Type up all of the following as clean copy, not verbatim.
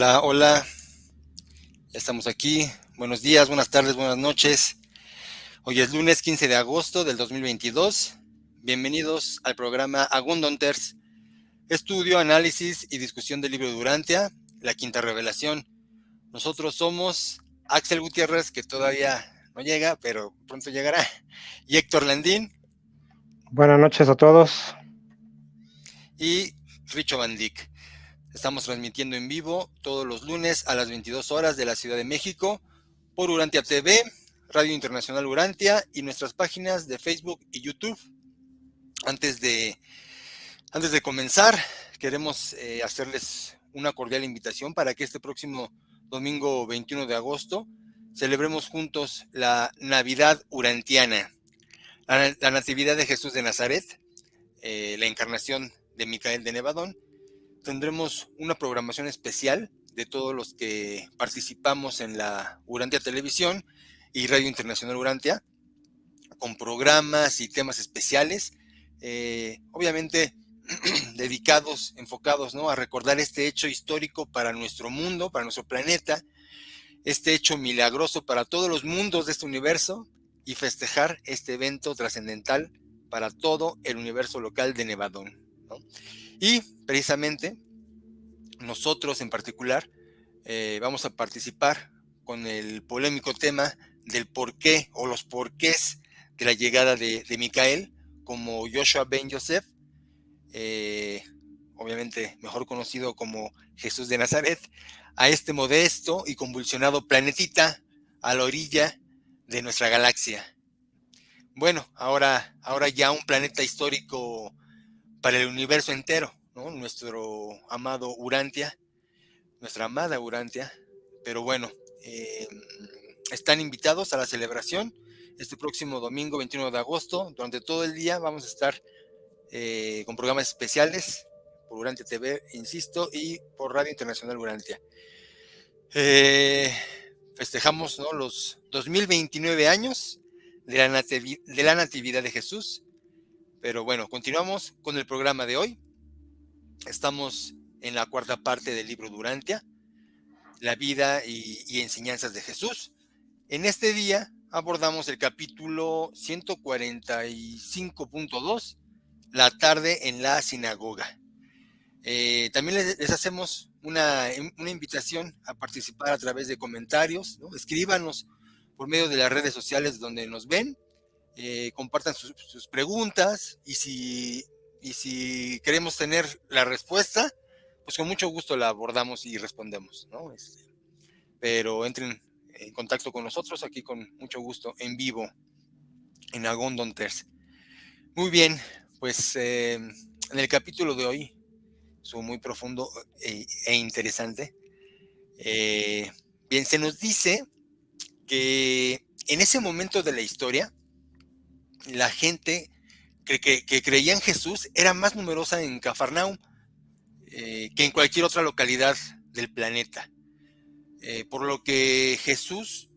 Hola, hola, ya estamos aquí. Buenos días, buenas tardes, buenas noches. Hoy es lunes 15 de agosto del 2022. Bienvenidos al programa Agundonters, estudio, análisis y discusión del libro Durantia, la quinta revelación. Nosotros somos Axel Gutiérrez, que todavía no llega, pero pronto llegará, y Héctor Landín Buenas noches a todos. y Richo Van Dyck. Estamos transmitiendo en vivo todos los lunes a las 22 horas de la Ciudad de México por Urantia TV, Radio Internacional Urantia y nuestras páginas de Facebook y YouTube. Antes de, antes de comenzar, queremos hacerles una cordial invitación para que este próximo domingo 21 de agosto celebremos juntos la Navidad Urantiana, la Natividad de Jesús de Nazaret, la encarnación de Micael de Nevadón. Tendremos una programación especial de todos los que participamos en la Urantia Televisión y Radio Internacional Urantia, con programas y temas especiales, obviamente dedicados, enfocados, ¿no?, a recordar este hecho histórico para nuestro mundo, para nuestro planeta, este hecho milagroso para todos los mundos de este universo y festejar este evento trascendental para todo el universo local de Nevadón, ¿no? Y precisamente nosotros en particular vamos a participar con el polémico tema del porqué o los porqués de la llegada de Micael como Joshua Ben Yosef, obviamente mejor conocido como Jesús de Nazaret, a este modesto y convulsionado planetita a la orilla de nuestra galaxia. Bueno, ahora ya un planeta histórico para el universo entero, ¿no? Nuestro amado Urantia, nuestra amada Urantia. Pero bueno, están invitados a la celebración este próximo domingo 21 de agosto. Durante todo el día vamos a estar con programas especiales por Urantia TV, insisto, y por Radio Internacional Urantia. Festejamos, ¿no?, los 2029 años de la Natividad de Jesús. Pero bueno, continuamos con el programa de hoy. Estamos en la cuarta parte del libro Durantia, la vida y enseñanzas de Jesús. En este día abordamos el capítulo 145.2, la tarde en la sinagoga. También les hacemos una invitación a participar a través de comentarios, ¿no? Escríbanos por medio de las redes sociales donde nos ven, compartan sus preguntas y si queremos tener la respuesta, pues con mucho gusto la abordamos y respondemos, ¿no? Pero entren en contacto con nosotros aquí con mucho gusto en vivo en Agundonters. Muy bien, pues en el capítulo de hoy, muy profundo e interesante. Bien, se nos dice que en ese momento de la historia, la gente que creía en Jesús era más numerosa en Cafarnaum que en cualquier otra localidad del planeta. Por lo que Jesús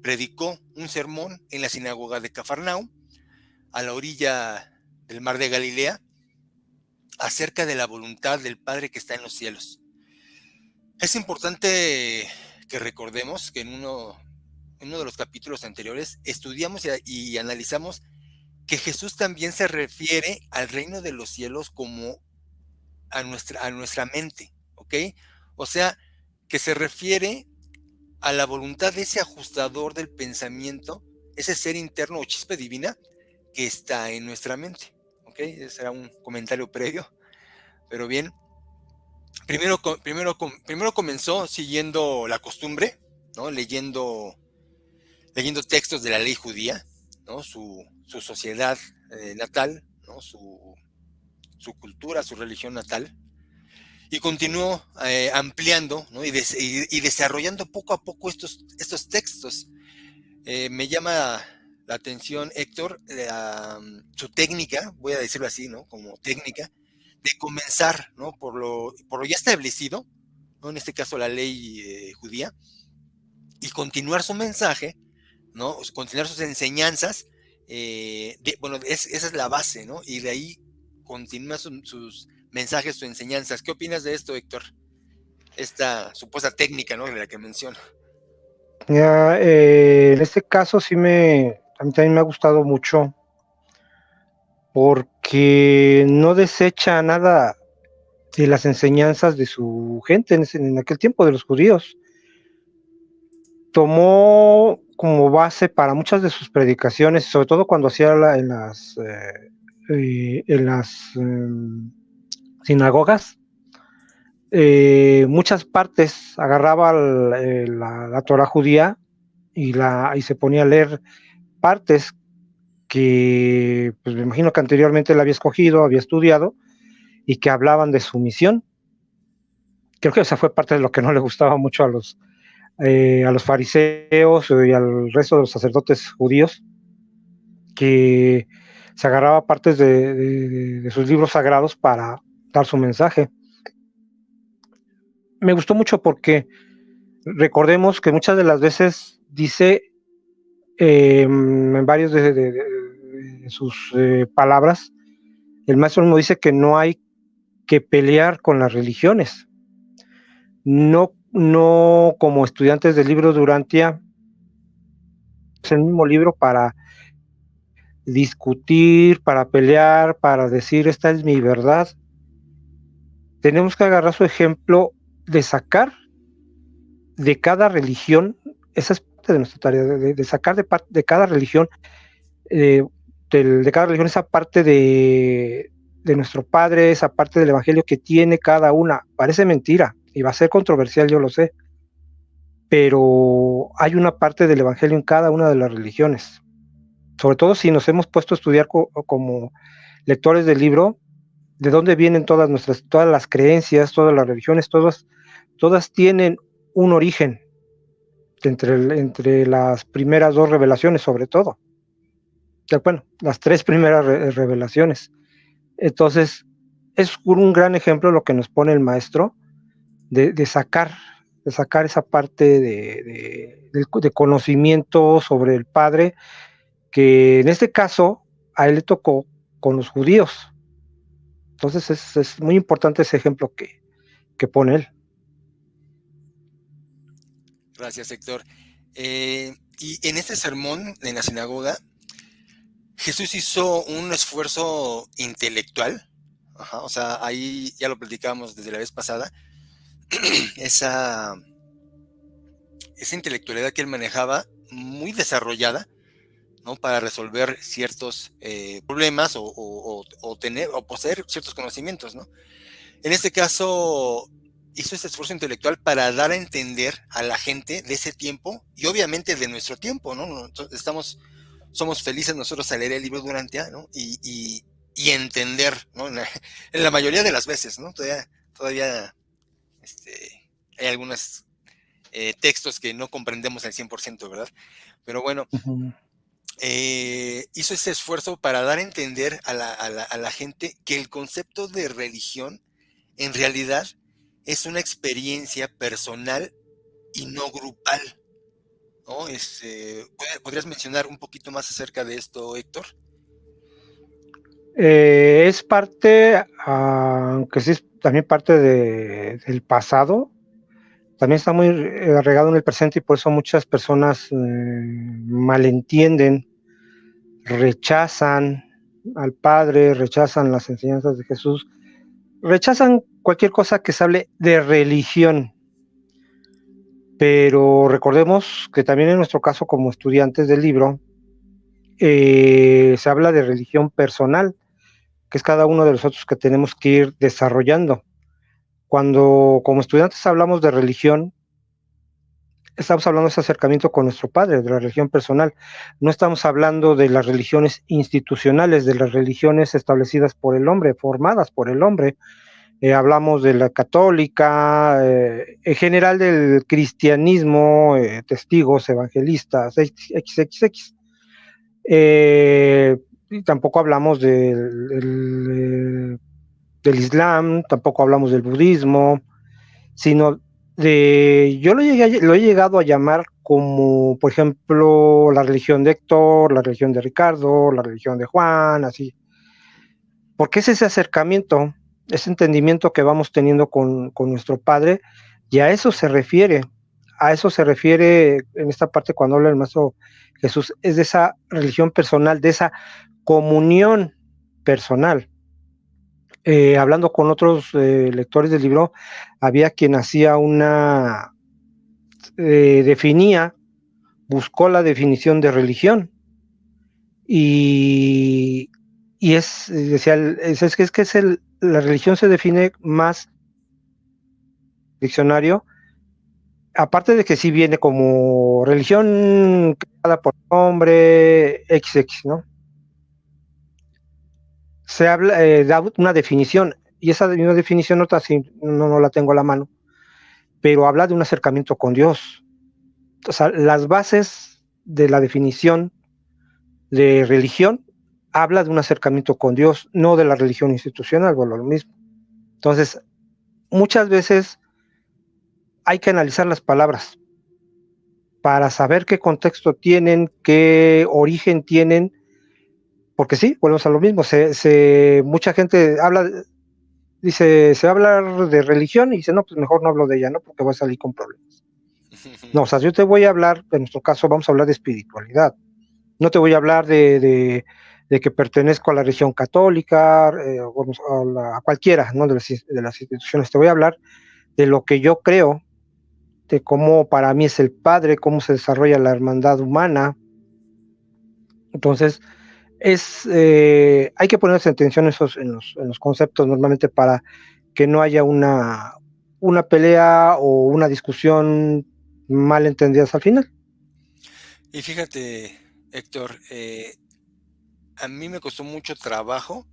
predicó un sermón en la sinagoga de Cafarnaum, a la orilla del mar de Galilea, acerca de la voluntad del Padre que está en los cielos. Es importante que recordemos que en uno de los capítulos anteriores estudiamos y analizamos que Jesús también se refiere al reino de los cielos como a nuestra mente, ¿ok? O sea, que se refiere a la voluntad de ese ajustador del pensamiento, ese ser interno o chispa divina que está en nuestra mente, ¿ok? Ese era un comentario previo, pero bien. Primero comenzó siguiendo la costumbre, ¿no? Leyendo textos de la ley judía, ¿no? Su sociedad natal, ¿no? Su cultura, su religión natal, y continuó ampliando, ¿no? y desarrollando poco a poco estos textos. Me llama la atención, Héctor, su técnica, voy a decirlo así, ¿no?, como técnica, de comenzar, ¿no?, por lo ya establecido, ¿no?, en este caso la ley judía, y continuar su mensaje, ¿no?, continuar sus enseñanzas, esa es la base, ¿no?, y de ahí continúa sus mensajes, sus enseñanzas. ¿Qué opinas de esto, Héctor? esta supuesta técnica, ¿no?, de la que menciona. Ya, en este caso a mí también me ha gustado mucho porque no desecha nada de las enseñanzas de su gente en aquel tiempo, de los judíos. Tomó como base para muchas de sus predicaciones, sobre todo cuando hacía en las sinagogas, muchas partes agarraba la Torah judía y se ponía a leer partes que, pues me imagino que anteriormente él había escogido, había estudiado y que hablaban de su misión. Creo que esa fue parte de lo que no le gustaba mucho a los fariseos y al resto de los sacerdotes judíos, que se agarraba partes de sus libros sagrados para dar su mensaje. Me gustó mucho porque recordemos que muchas de las veces dice en varios de sus palabras, el maestro mismo dice que no hay que pelear con las religiones. No como estudiantes del libro de Urantia, es el mismo libro para discutir, para pelear, para decir esta es mi verdad. Tenemos que agarrar su ejemplo de sacar de cada religión, esa es parte de nuestra tarea, de sacar de cada religión, eh, de cada religión esa parte de nuestro Padre, esa parte del Evangelio que tiene cada una. Parece mentira y va a ser controversial, yo lo sé, pero hay una parte del Evangelio en cada una de las religiones. Sobre todo si nos hemos puesto a estudiar como lectores del libro, de dónde vienen todas las creencias, todas las religiones, todas tienen un origen entre las primeras dos revelaciones, sobre todo. Bueno, las tres primeras revelaciones. Entonces, es un gran ejemplo lo que nos pone el maestro de sacar esa parte de conocimiento sobre el Padre, que en este caso a él le tocó con los judíos. Entonces es muy importante ese ejemplo que pone él. Gracias, Héctor. Y en este sermón en la sinagoga, Jesús hizo un esfuerzo intelectual. Ajá, o sea, ahí ya lo platicábamos desde la vez pasada. esa, esa intelectualidad que él manejaba, muy desarrollada, ¿no?, para resolver ciertos problemas o poseer ciertos conocimientos, ¿no? En este caso, hizo ese esfuerzo intelectual para dar a entender a la gente de ese tiempo y obviamente de nuestro tiempo, ¿no? Somos felices nosotros al leer el libro Durantia, ¿no? Y entender, ¿no? En la mayoría de las veces, ¿no? Todavía hay algunos textos que no comprendemos al 100%, ¿verdad? Pero bueno, Uh-huh. Hizo ese esfuerzo para dar a entender a la gente que el concepto de religión en realidad es una experiencia personal y no grupal, ¿no? ¿Podrías mencionar un poquito más acerca de esto, Héctor? Es parte, aunque sí es también parte del pasado, también está muy regado en el presente y por eso muchas personas malentienden, rechazan al Padre, rechazan las enseñanzas de Jesús, rechazan cualquier cosa que se hable de religión. Pero recordemos que también en nuestro caso como estudiantes del libro, se habla de religión personal, que es cada uno de nosotros que tenemos que ir desarrollando. Cuando como estudiantes hablamos de religión, estamos hablando de ese acercamiento con nuestro Padre, de la religión personal. No estamos hablando de las religiones institucionales, de las religiones establecidas por el hombre, formadas por el hombre. Hablamos de la católica, en general del cristianismo, testigos, evangelistas, XXX. Y tampoco hablamos del Islam, tampoco hablamos del budismo, sino yo lo he llegado a llamar como, por ejemplo, la religión de Héctor, la religión de Ricardo, la religión de Juan, así. Porque es ese acercamiento, ese entendimiento que vamos teniendo con nuestro Padre, Y a eso se refiere en esta parte cuando habla el maestro Jesús, es de esa religión personal, de esa comunión personal. Hablando con otros lectores del libro, había quien hacía definía, buscó la definición de religión y, decía, es que la religión se define más diccionario, aparte de que sí viene como religión creada por hombre XX, ¿no? Se habla, da una definición, y esa misma definición otra sí, no la tengo a la mano, pero habla de un acercamiento con Dios. O sea, las bases de la definición de religión habla de un acercamiento con Dios, no de la religión institucional, bueno, lo mismo. Entonces, muchas veces hay que analizar las palabras para saber qué contexto tienen, qué origen tienen, porque sí, volvemos a lo mismo, mucha gente habla, dice, se va a hablar de religión y dice, no, pues mejor no hablo de ella, ¿no? Porque voy a salir con problemas. No, o sea, yo te voy a hablar, en nuestro caso vamos a hablar de espiritualidad, no te voy a hablar de que pertenezco a la religión católica, a cualquiera, ¿no? De las instituciones, te voy a hablar de lo que yo creo, de cómo para mí es el Padre, cómo se desarrolla la hermandad humana. Entonces, hay que ponerse atención en los conceptos normalmente para que no haya una pelea o una discusión mal entendidas al final. Y fíjate, Héctor, a mí me costó mucho trabajo,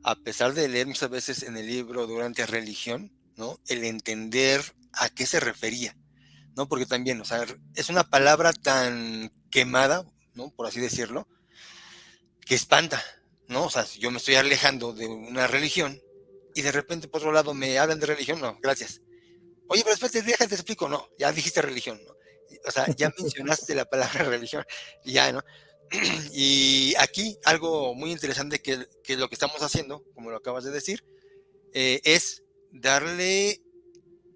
a pesar de leer muchas veces en el libro durante religión, ¿no? El entender a qué se refería, ¿no? Porque también, o sea, es una palabra tan quemada, ¿no? Por así decirlo, que espanta, ¿no? O sea, si yo me estoy alejando de una religión y de repente por otro lado me hablan de religión, no, gracias. Oye, pero después te explico, no, ya dijiste religión, ¿no? O sea, ya mencionaste la palabra religión, y ya, ¿no? Y aquí algo muy interesante que lo que estamos haciendo, como lo acabas de decir, es darle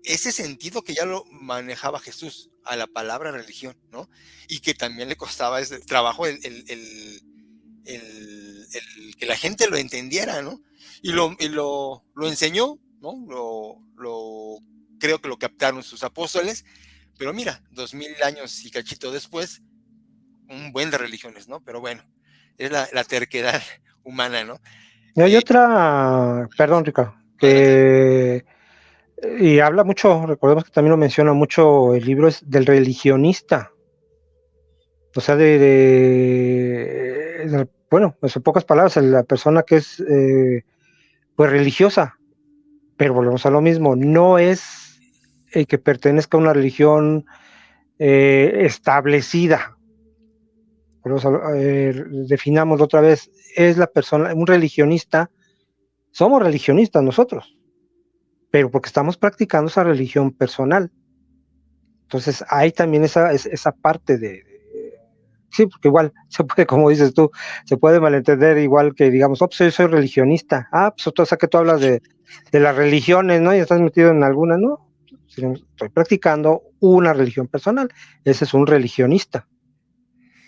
ese sentido que ya lo manejaba Jesús a la palabra religión, ¿no? Y que también le costaba ese trabajo el que la gente lo entendiera, ¿no? Lo enseñó, ¿no? Creo que lo captaron sus apóstoles, pero mira, 2000 años y cachito después, un buen de religiones, ¿no? Pero bueno, es la terquedad humana, ¿no? Y hay otra, perdón, Ricardo, Adelante. y habla mucho, recordemos que también lo menciona mucho el libro, es del religionista, o sea, bueno, pues en pocas palabras, la persona que es pues religiosa, pero volvemos a lo mismo, no es el que pertenezca a una religión establecida. Definámoslo otra vez, es la persona, un religionista, somos religionistas nosotros, pero porque estamos practicando esa religión personal. Entonces hay también esa parte sí, porque igual se puede, como dices tú, se puede malentender igual que digamos, oh, pues yo soy religionista, pues o sea que tú hablas de las religiones, ¿no? Y estás metido en alguna, ¿no? Estoy practicando una religión personal, ese es un religionista.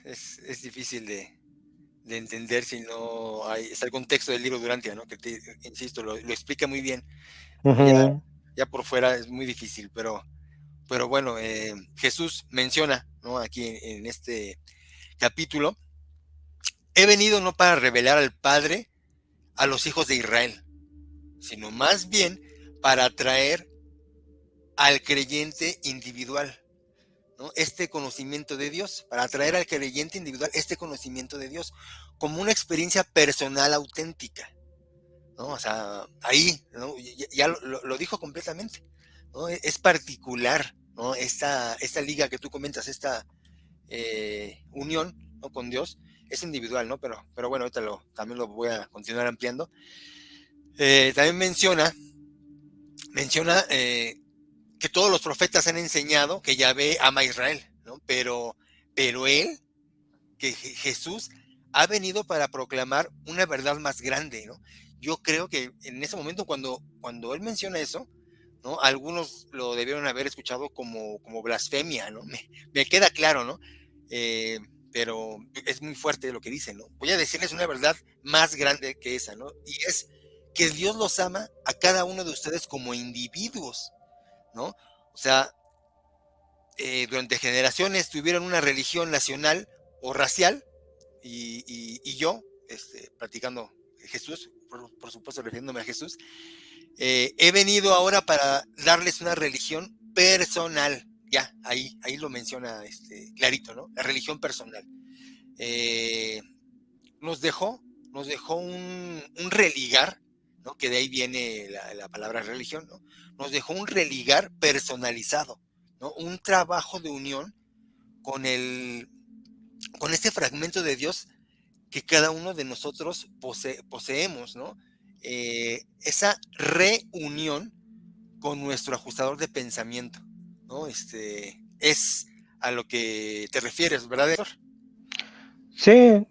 Es difícil de entender si no está el contexto del libro Durantia, ¿no? Que insisto, lo explica muy bien, ¿no? Uh-huh. Ya por fuera es muy difícil, pero bueno, Jesús menciona, ¿no? Aquí en este capítulo, he venido no para revelar al Padre a los hijos de Israel, sino más bien para atraer al creyente individual, ¿no? Este conocimiento de Dios, para atraer al creyente individual este conocimiento de Dios como una experiencia personal auténtica, ¿no? O sea, ahí, ¿no? Ya lo dijo completamente, ¿no? Es particular, ¿no? Esta liga que tú comentas, esta unión, ¿no? Con Dios, es individual, ¿no? Pero bueno, ahorita también lo voy a continuar ampliando. También menciona que todos los profetas han enseñado que Yahvé ama a Israel, ¿no? Pero él, que Jesús, ha venido para proclamar una verdad más grande, ¿no? Yo creo que en ese momento cuando él menciona eso, ¿no? Algunos lo debieron haber escuchado como blasfemia, ¿no? Me queda claro, ¿no? Pero es muy fuerte lo que dicen, ¿no? Voy a decirles una verdad más grande que esa, ¿no? Y es que Dios los ama a cada uno de ustedes como individuos, ¿no? O sea, durante generaciones tuvieron una religión nacional o racial y yo, practicando Jesús, por supuesto refiriéndome a Jesús, he venido ahora para darles una religión personal. Ya, ahí lo menciona clarito, ¿no? La religión personal. Eh, nos dejó, un religar, ¿no? Que de ahí viene la palabra religión, ¿no? Nos dejó un religar personalizado, ¿no? Un trabajo de unión con con este fragmento de Dios que cada uno de nosotros poseemos, ¿no? Esa reunión con nuestro ajustador de pensamiento, ¿no? Es a lo que te refieres, ¿verdad, Héctor? Sí,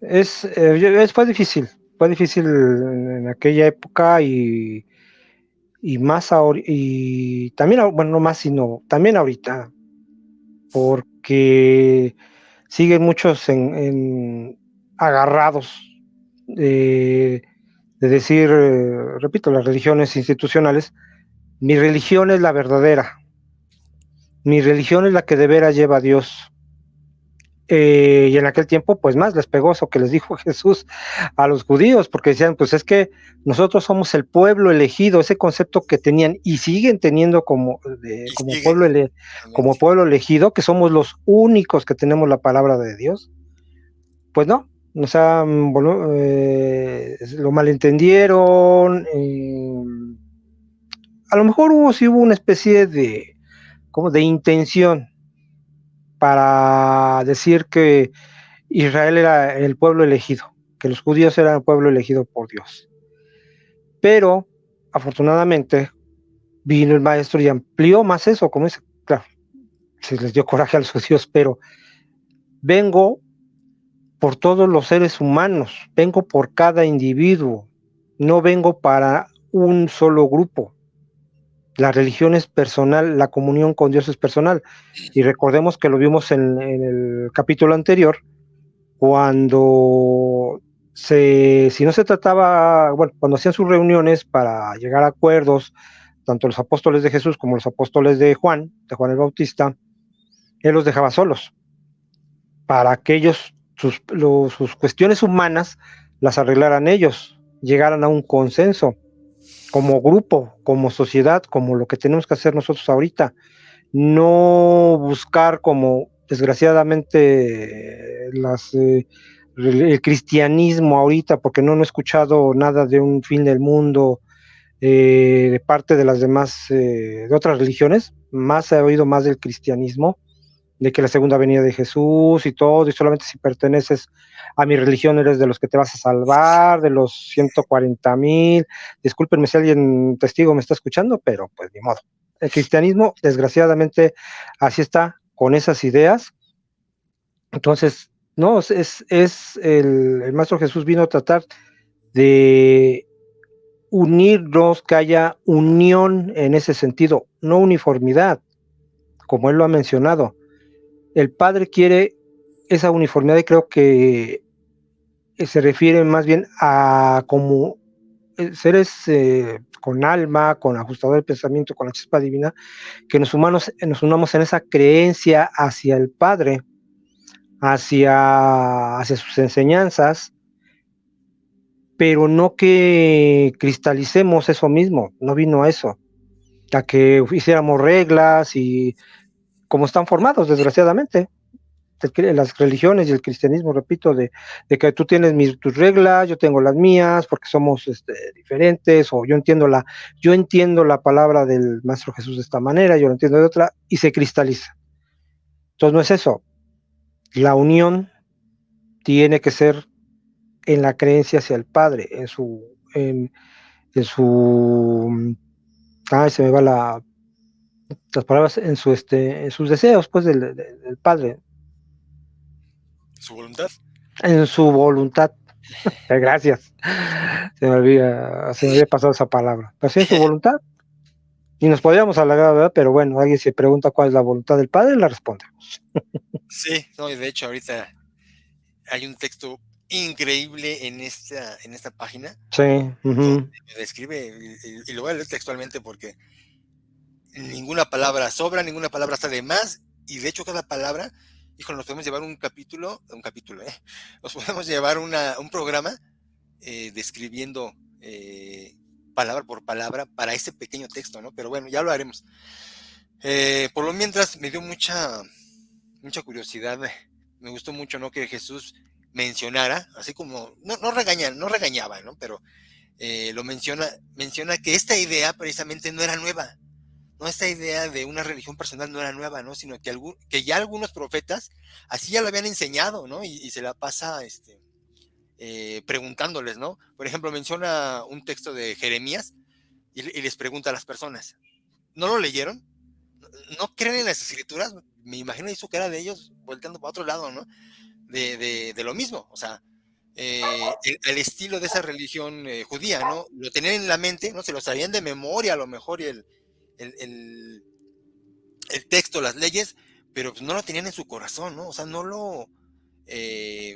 fue difícil en aquella época y más ahora, y también, bueno, no más, sino también ahorita, porque siguen muchos agarrados de decir, repito, las religiones institucionales, mi religión es la verdadera, mi religión es la que de veras lleva a Dios. Y en aquel tiempo, pues más les pegó eso que les dijo Jesús a los judíos, porque decían, pues es que nosotros somos el pueblo elegido, ese concepto que tenían y siguen teniendo Y como, sigue, como realmente. pueblo elegido, que somos los únicos que tenemos la palabra de Dios. Pues no, o sea, lo malentendieron, a lo mejor sí hubo una especie como de intención para decir que Israel era el pueblo elegido, que los judíos eran el pueblo elegido por Dios. Pero, afortunadamente, vino el maestro y amplió más eso, como dice, claro, se les dio coraje a los judíos, pero vengo por todos los seres humanos, vengo por cada individuo, no vengo para un solo grupo. La religión es personal, la comunión con Dios es personal. Y recordemos que lo vimos en el capítulo anterior, cuando si no se trataba, bueno, cuando hacían sus reuniones para llegar a acuerdos, tanto los apóstoles de Jesús como los apóstoles de Juan el Bautista, él los dejaba solos para que ellos, sus cuestiones humanas, las arreglaran ellos, llegaran a un consenso, como grupo, como sociedad, como lo que tenemos que hacer nosotros ahorita. No buscar como desgraciadamente el cristianismo ahorita, porque no he escuchado nada de un fin del mundo de parte de las demás, de otras religiones, más he oído más del cristianismo, de que la segunda venida de Jesús y todo, y solamente si perteneces a mi religión eres de los que te vas a salvar, de los 140,000. Discúlpenme si alguien testigo me está escuchando, pero pues ni modo. El cristianismo, desgraciadamente, así está, con esas ideas. Entonces, no, el Maestro Jesús vino a tratar de unirnos, que haya unión en ese sentido, no uniformidad, como él lo ha mencionado. El Padre quiere esa uniformidad y creo que se refiere más bien a como seres con alma, con ajustador de pensamiento, con la chispa divina, que nos unamos en esa creencia hacia el Padre, hacia sus enseñanzas, pero no que cristalicemos eso mismo, no vino a eso, a que hiciéramos reglas y como están formados, desgraciadamente. Las religiones y el cristianismo, repito, de que tú tienes tus reglas, yo tengo las mías, porque somos diferentes, o yo entiendo la palabra del Maestro Jesús de esta manera, yo lo entiendo de otra, y se cristaliza. Entonces no es eso. La unión tiene que ser en la creencia hacia el Padre, en su, ay, se me va las palabras, en sus deseos, pues, del Padre, Su voluntad. en su voluntad. Gracias. Se me había pasado esa palabra. Pero sí, en su voluntad. Y nos podríamos halagar, ¿verdad? Pero bueno, alguien se pregunta cuál es la voluntad del Padre, la respondemos. Sí, no, y de hecho ahorita hay un texto increíble en esta página Sí, donde uh-huh. me describe, y lo voy a leer textualmente porque ninguna palabra sobra, ninguna palabra está de más, y de hecho cada palabra, híjole, nos podemos llevar un capítulo, nos podemos llevar un programa describiendo palabra por palabra para ese pequeño texto, ¿no? Pero bueno, ya lo haremos. Por lo mientras me dio mucha curiosidad, me gustó mucho, ¿no? Que Jesús mencionara, así como, no regañaba, ¿no? Pero menciona que esta idea precisamente no era nueva, ¿no? Esta idea de una religión personal no era nueva, ¿no? Sino que ya algunos profetas así ya lo habían enseñado, ¿no? Y se la pasa, preguntándoles, ¿no? Por ejemplo, menciona un texto de Jeremías y les pregunta a las personas, ¿no lo leyeron? ¿No creen en las escrituras? Me imagino hizo cara de ellos volteando para otro lado, ¿no? De lo mismo, o sea, el estilo de esa religión judía, ¿no? Lo tenían en la mente, ¿no? Se lo sabían de memoria a lo mejor y el, el, el texto, las leyes, pero pues no lo tenían en su corazón, ¿no? O sea, eh,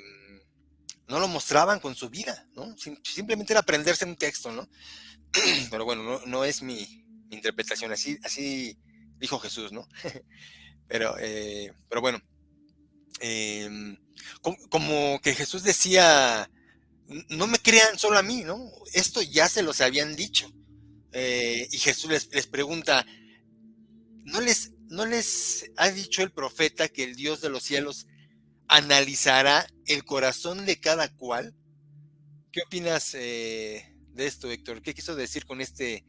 no lo mostraban con su vida, ¿no? Simplemente era aprenderse un texto, ¿no? Pero bueno, no es mi interpretación, así dijo Jesús, ¿no? Pero bueno, eh, como que Jesús decía, no me crean solo a mí, ¿no? Esto ya se los habían dicho. Y Jesús les pregunta, ¿no les ha dicho el profeta que el Dios de los cielos analizará el corazón de cada cual? ¿Qué opinas de esto, Héctor? ¿Qué quiso decir con este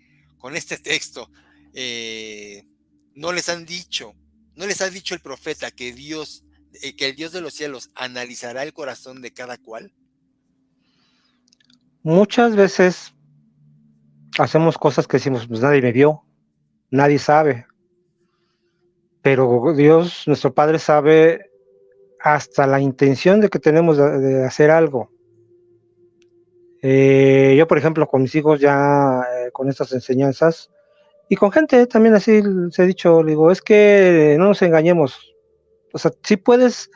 texto? Eh, no les han dicho, no les ha dicho el profeta que el Dios de los cielos analizará el corazón de cada cual. Muchas veces hacemos cosas que decimos, pues nadie me vio, nadie sabe, pero Dios, nuestro Padre, sabe hasta la intención de que tenemos de hacer algo. Yo, por ejemplo, con mis hijos ya con estas enseñanzas y con gente también así les he dicho, le digo, es que no nos engañemos. O sea, sí puedes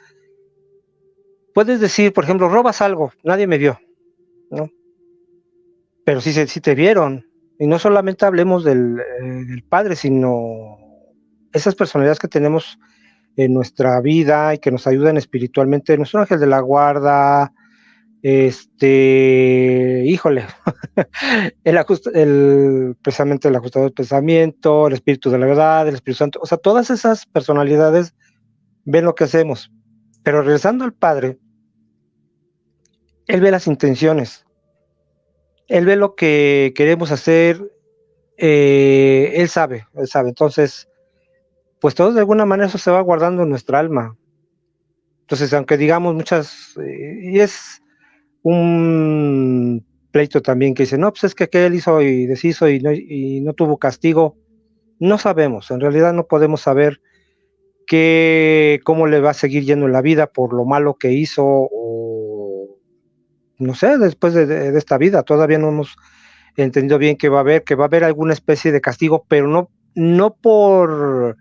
decir, por ejemplo, robas algo, nadie me vio, ¿no? Pero sí te vieron. Y no solamente hablemos del Padre, sino esas personalidades que tenemos en nuestra vida y que nos ayudan espiritualmente, nuestro ángel de la guarda, híjole, precisamente el ajustador del pensamiento, el espíritu de la verdad, el Espíritu Santo, o sea, todas esas personalidades ven lo que hacemos. Pero regresando al Padre, Él ve las intenciones, Él ve lo que queremos hacer, Él sabe, Él sabe. Entonces, pues todo de alguna manera eso se va guardando en nuestra alma. Entonces, aunque digamos muchas, y es un pleito también que dice, no, pues es que aquel hizo y deshizo y no tuvo castigo. No sabemos, en realidad no podemos saber cómo le va a seguir yendo en la vida por lo malo que hizo o no sé, después de esta vida. Todavía no hemos entendido bien que va a haber alguna especie de castigo, pero no por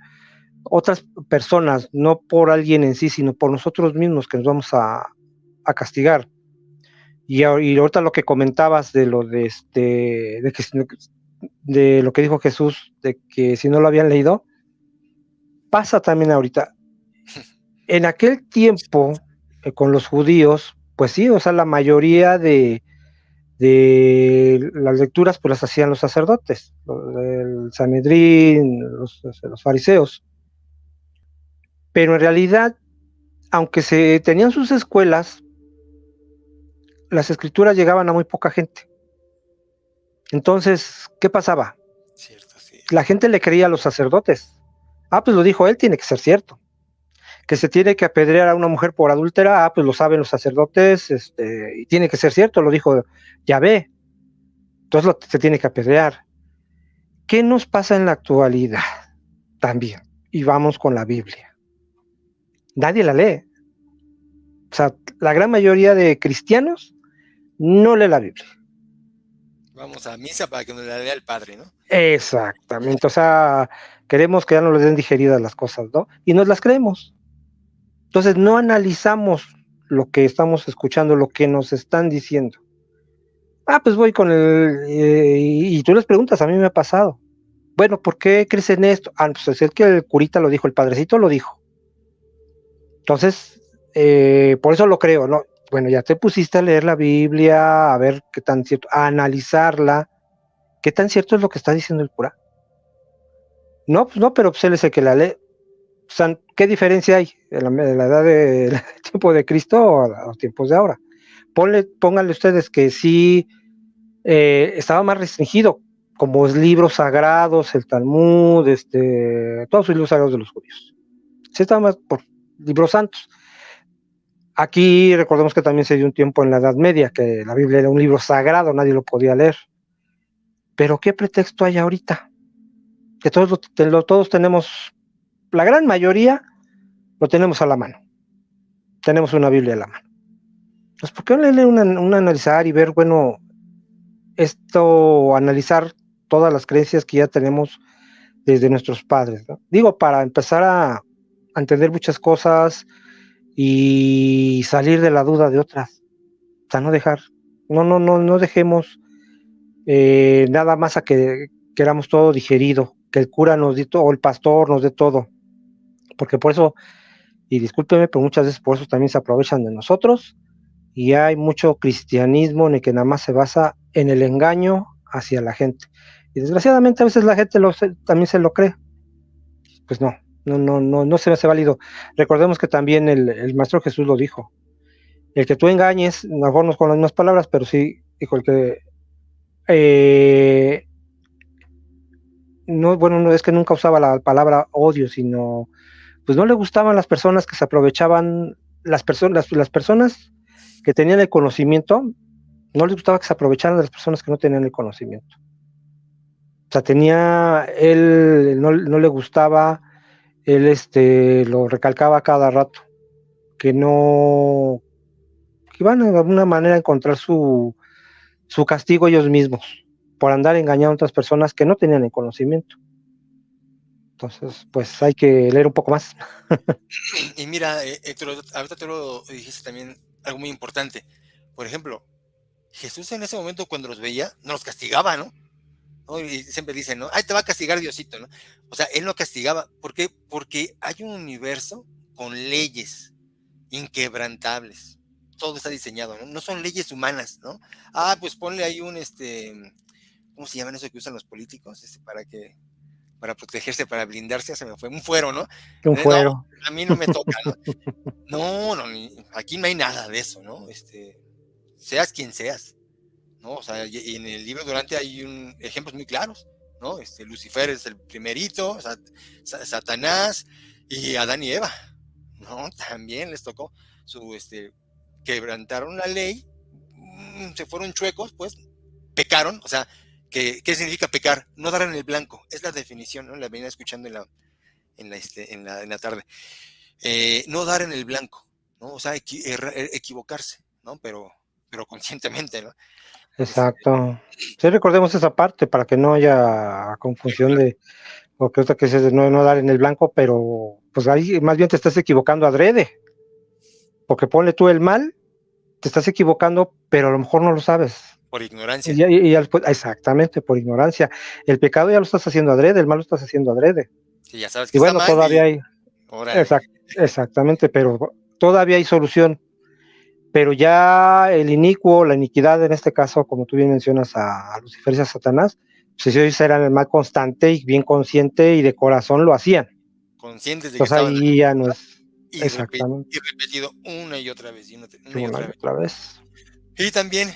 otras personas, no por alguien en sí, sino por nosotros mismos que nos vamos a castigar. Y ahorita lo que comentabas de lo de lo que dijo Jesús, de que si no lo habían leído, pasa también ahorita. En aquel tiempo, con los judíos, pues sí, o sea, la mayoría de las lecturas pues las hacían los sacerdotes, el Sanedrín, los fariseos. Pero en realidad, aunque se tenían sus escuelas, las escrituras llegaban a muy poca gente. Entonces, ¿qué pasaba? Cierto, sí. La gente le creía a los sacerdotes. Ah, pues lo dijo él, tiene que ser cierto. Que se tiene que apedrear a una mujer por adúltera, ah, pues lo saben los sacerdotes, y tiene que ser cierto, lo dijo Yahvé. Entonces se tiene que apedrear. ¿Qué nos pasa en la actualidad? También. Y vamos con la Biblia. Nadie la lee. O sea, la gran mayoría de cristianos no lee la Biblia. Vamos a misa para que nos la lea el padre, ¿no? Exactamente, o sea, queremos que ya nos les den digeridas las cosas, ¿no? Y nos las creemos. Entonces no analizamos lo que estamos escuchando, lo que nos están diciendo. Pues voy con y tú les preguntas, a mí me ha pasado. Bueno, ¿por qué crees en esto? Pues es que el curita lo dijo, el padrecito lo dijo. Entonces, por eso lo creo, ¿no? Bueno, ya te pusiste a leer la Biblia, a ver qué tan cierto, a analizarla, qué tan cierto es lo que está diciendo el cura. No, pues no, pero pues él es el que la lee. O sea, ¿qué diferencia hay de la edad del tiempo de Cristo a los tiempos de ahora? Pónganle ustedes que sí estaba más restringido, como es libros sagrados, el Talmud, todos los libros sagrados de los judíos. Sí estaba más por libros santos. Aquí recordemos que también se dio un tiempo en la Edad Media, que la Biblia era un libro sagrado, nadie lo podía leer. Pero ¿qué pretexto hay ahorita? Que todos tenemos, la gran mayoría lo tenemos a la mano. Tenemos una Biblia a la mano. Pues, ¿por qué no leer analizar y ver, bueno, analizar todas las creencias que ya tenemos desde nuestros padres, ¿no? Digo, para empezar a entender muchas cosas y salir de la duda de otras. O sea, no dejemos nada más a que queramos todo digerido, que el cura nos dé todo, o el pastor nos dé todo. Porque por eso, y discúlpeme, pero muchas veces por eso también se aprovechan de nosotros y hay mucho cristianismo en el que nada más se basa en el engaño hacia la gente. Y desgraciadamente a veces la gente también se lo cree. Pues no se me hace válido. Recordemos que también el Maestro Jesús lo dijo. El que tú engañes, a lo mejor no con las mismas palabras, pero sí dijo el que no, bueno, no es que nunca usaba la palabra odio, sino pues no le gustaban las personas que se aprovechaban, las personas que tenían el conocimiento, no les gustaba que se aprovecharan de las personas que no tenían el conocimiento. O sea, él no le gustaba, él lo recalcaba cada rato, que no, que iban de alguna manera a encontrar su castigo ellos mismos, por andar engañando a otras personas que no tenían el conocimiento. Entonces, pues hay que leer un poco más. Y mira, ahorita te lo dijiste también algo muy importante. Por ejemplo, Jesús en ese momento cuando los veía, no los castigaba, ¿no? ¿No? Y siempre dicen, ¿no? Ay, te va a castigar Diosito, ¿no? O sea, él no castigaba. ¿Por qué? Porque hay un universo con leyes inquebrantables. Todo está diseñado, ¿no? No son leyes humanas, ¿no? Pues ponle ahí ¿cómo se llaman eso que usan los políticos? Para protegerse, para blindarse, se me fue un fuero, ¿no? Un No, fuero. a mí no me toca, ¿no? No, aquí no hay nada de eso, ¿no? Seas quien seas, ¿no? O sea, y en el libro Durante hay ejemplos muy claros, ¿no? Lucifer es el primerito, Satanás y Adán y Eva, ¿no? También les tocó quebrantaron la ley, se fueron chuecos, pues, pecaron, o sea, ¿qué significa pecar? No dar en el blanco, es la definición, ¿no? La venía escuchando en la tarde. No dar en el blanco, ¿no? O sea, equivocarse, ¿no? Pero conscientemente, ¿no? Este, Exacto. Sí, recordemos esa parte para que no haya confusión de, porque otra que es de no dar en el blanco, pero pues ahí más bien te estás equivocando adrede, porque ponle tú el mal, te estás equivocando, pero a lo mejor no lo sabes. por ignorancia. Y después, exactamente, por ignorancia. El pecado ya lo estás haciendo adrede, el mal lo estás haciendo adrede. Si ya sabes que Y está bueno, mal todavía y hay, órale. exactamente, pero todavía hay solución. Pero ya el inicuo, la iniquidad en este caso, como tú bien mencionas a Lucifer y a Satanás, pues ellos eran el mal constante y bien consciente y de corazón lo hacían. Conscientes de que Entonces estaban ahí ya no es exactamente y repetido una y otra vez, una y una y otra vez. otra vez. Y también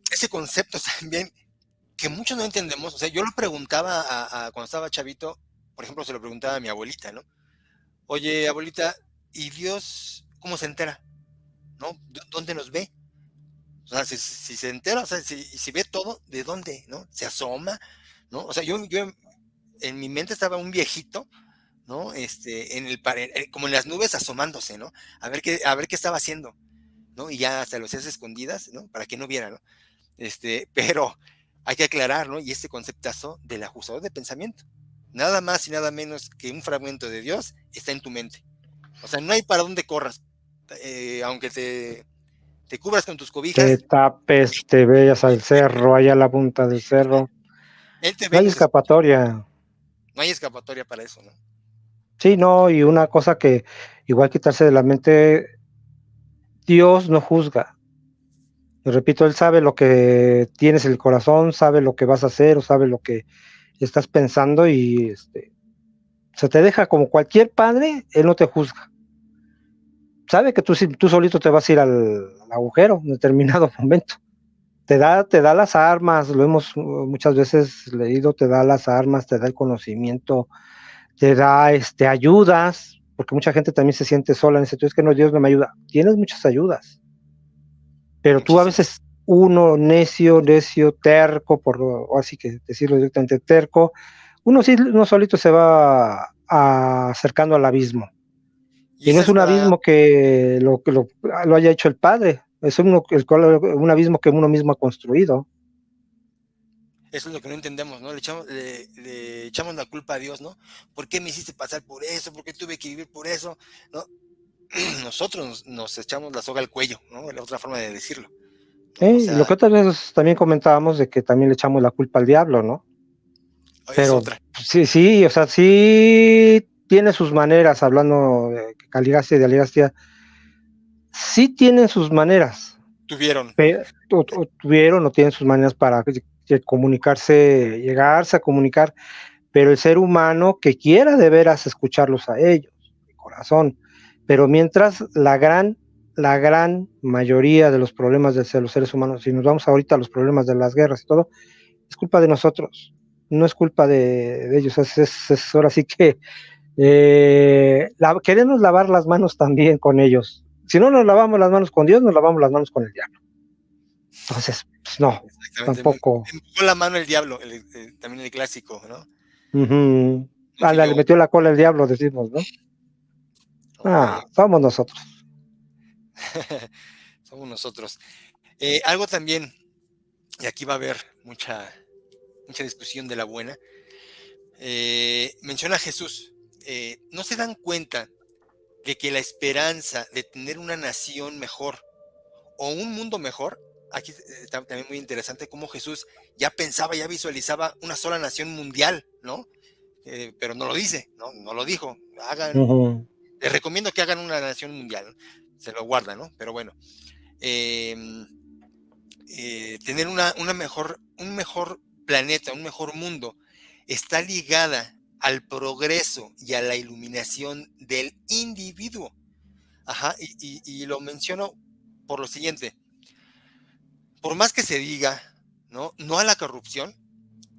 ese concepto también que muchos no entendemos, o sea, yo lo preguntaba cuando estaba chavito, por ejemplo, se lo preguntaba a mi abuelita, ¿no? Oye, abuelita, ¿y Dios cómo se entera? ¿No? ¿Dónde nos ve? O sea, si se entera, o sea, si ve todo, ¿de dónde? ¿No? ¿Se asoma? ¿No? O sea, yo en mi mente estaba un viejito, ¿no? Como en las nubes asomándose, ¿no? A ver qué estaba haciendo, ¿no? Y ya hasta lo hacías escondidas, ¿no? Para que no viera, ¿no? Pero hay que aclarar, ¿no? Y este conceptazo del acusador de pensamiento. Nada más y nada menos que un fragmento de Dios está en tu mente. O sea, no hay para dónde corras. Aunque te cubras con tus Te cobijas, tapes, te veas al cerro, allá a la punta del cerro. Él te No ve y hay nos escucha. escapatoria. No hay escapatoria para eso, ¿no? Sí, no, y una cosa que igual quitarse de la mente, Dios no juzga. Y repito, Él sabe lo que tienes en el corazón, sabe lo que vas a hacer o sabe lo que estás pensando y se te deja como cualquier padre, Él no te juzga. Sabe que tú solito te vas a ir al agujero en determinado momento. Te da las armas, lo hemos muchas veces leído, te da las armas, te da el conocimiento, te da ayudas, porque mucha gente también se siente sola en ese, es que no, Dios no me ayuda. Tienes muchas ayudas, pero tú a Muchísimas. veces, uno necio, terco, o así que decirlo directamente terco, uno solito se va acercando al abismo. Y Y no es es un hasta, abismo que lo haya hecho el Padre, es un abismo que uno mismo ha construido. eso es lo que no entendemos, ¿no? Le echamos la culpa a Dios, ¿no? ¿Por qué me hiciste pasar por eso? ¿Por qué tuve que vivir por eso? ¿No? Nosotros nos echamos la soga al cuello, ¿no? La otra forma de decirlo, ¿no? O Y lo sea, que otras veces también comentábamos de que también le echamos la culpa al diablo, ¿no? es Pero otra. sí, sí, o sea, sí tiene sus maneras, hablando de Caligastia y de Aligastia, sí tienen sus maneras, Tuvieron. o tuvieron o tienen sus maneras para comunicarse, llegarse a comunicar, pero el ser humano que quiera de veras escucharlos a ellos, de corazón, pero mientras la gran mayoría de los problemas de los seres humanos, si nos vamos ahorita a los problemas de las guerras y todo, es culpa de nosotros, no es culpa de ellos, es ahora sí que queremos lavar las manos también con ellos. Si no nos lavamos las manos con Dios, nos lavamos las manos con el diablo. Entonces, pues no, Exactamente. Me tampoco. empujó la mano el diablo, también el clásico, ¿no? No fui Le yo. metió la cola el diablo, decimos, ¿no? Órale. Somos nosotros. Somos nosotros. Algo también, y aquí va a haber mucha discusión de la buena, menciona a Jesús. ¿No se dan cuenta de que la esperanza de tener una nación mejor o un mundo mejor, aquí está también muy interesante cómo Jesús ya pensaba, ya visualizaba una sola nación mundial, ¿no? Pero no lo dice, ¿no? No lo dijo. Les recomiendo que hagan una nación mundial, ¿no? Se lo guardan, ¿no? Pero bueno, eh, tener un mejor planeta, un mejor mundo, está ligada al progreso y a la iluminación del individuo. Ajá, y lo menciono por lo siguiente, por más que se diga, ¿no? No a la corrupción,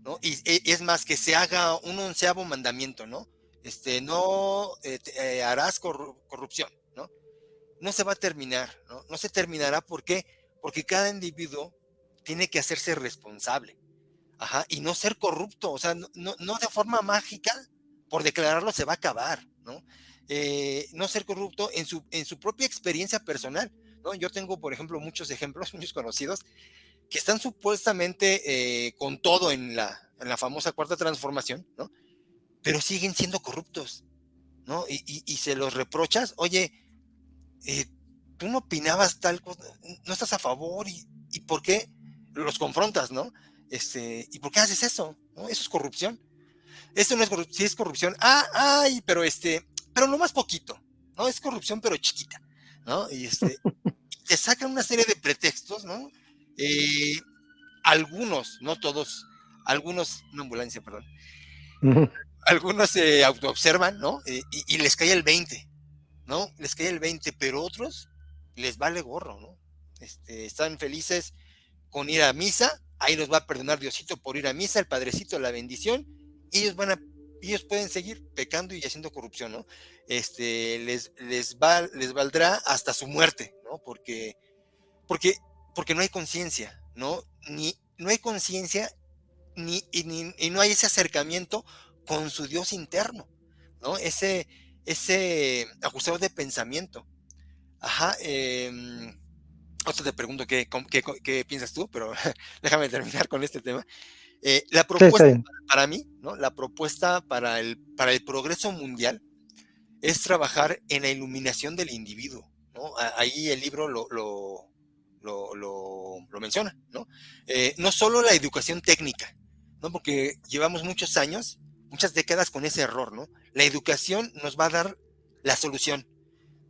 ¿no? Es más, que se haga un 11º mandamiento, ¿no? No harás corrupción, ¿no? No se va a terminar, ¿no? No se terminará, ¿por qué? Porque cada individuo tiene que hacerse responsable, ajá, y no ser corrupto, o sea, no de forma mágica, por declararlo se va a acabar, ¿no? No ser corrupto en su propia experiencia personal, ¿no? Yo tengo, por ejemplo, muchos ejemplos, muchos conocidos, que están supuestamente con todo en la famosa cuarta transformación, ¿no? Pero siguen siendo corruptos, ¿no? Y se los reprochas, oye, eh, tú no opinabas tal cosa, no estás a favor, y ¿por qué los confrontas, ¿no? ¿Y por qué haces eso? ¿No? Eso es corrupción. Esto no es corrupción, sí es corrupción. Ay, pero no más poquito, ¿no? Es corrupción, pero chiquita, ¿no? Te sacan una serie de pretextos, ¿no? Eh, algunos, no todos, algunos, una ambulancia, perdón, algunos se autoobservan, ¿no? Y les cae el 20, ¿no? Les cae el 20, pero otros les vale gorro, ¿no? Están felices con ir a misa, ahí los va a perdonar Diosito por ir a misa, el Padrecito, la bendición, y ellos pueden seguir pecando y haciendo corrupción, ¿no? Les valdrá hasta su muerte, ¿no? Porque, porque no hay conciencia, ¿no? No hay conciencia y no hay ese acercamiento con su Dios interno, ¿no? Ese acusador de pensamiento. Ajá. Ahorita te pregunto qué piensas tú, pero déjame terminar con este tema. La Sí, está propuesta bien. para mí, ¿no? La propuesta para el progreso mundial es trabajar en la iluminación del individuo, ¿no? Ahí el libro lo menciona, ¿no? No solo la educación técnica, ¿no? Porque llevamos muchos años, muchas décadas con ese error, ¿no? La educación nos va a dar la solución,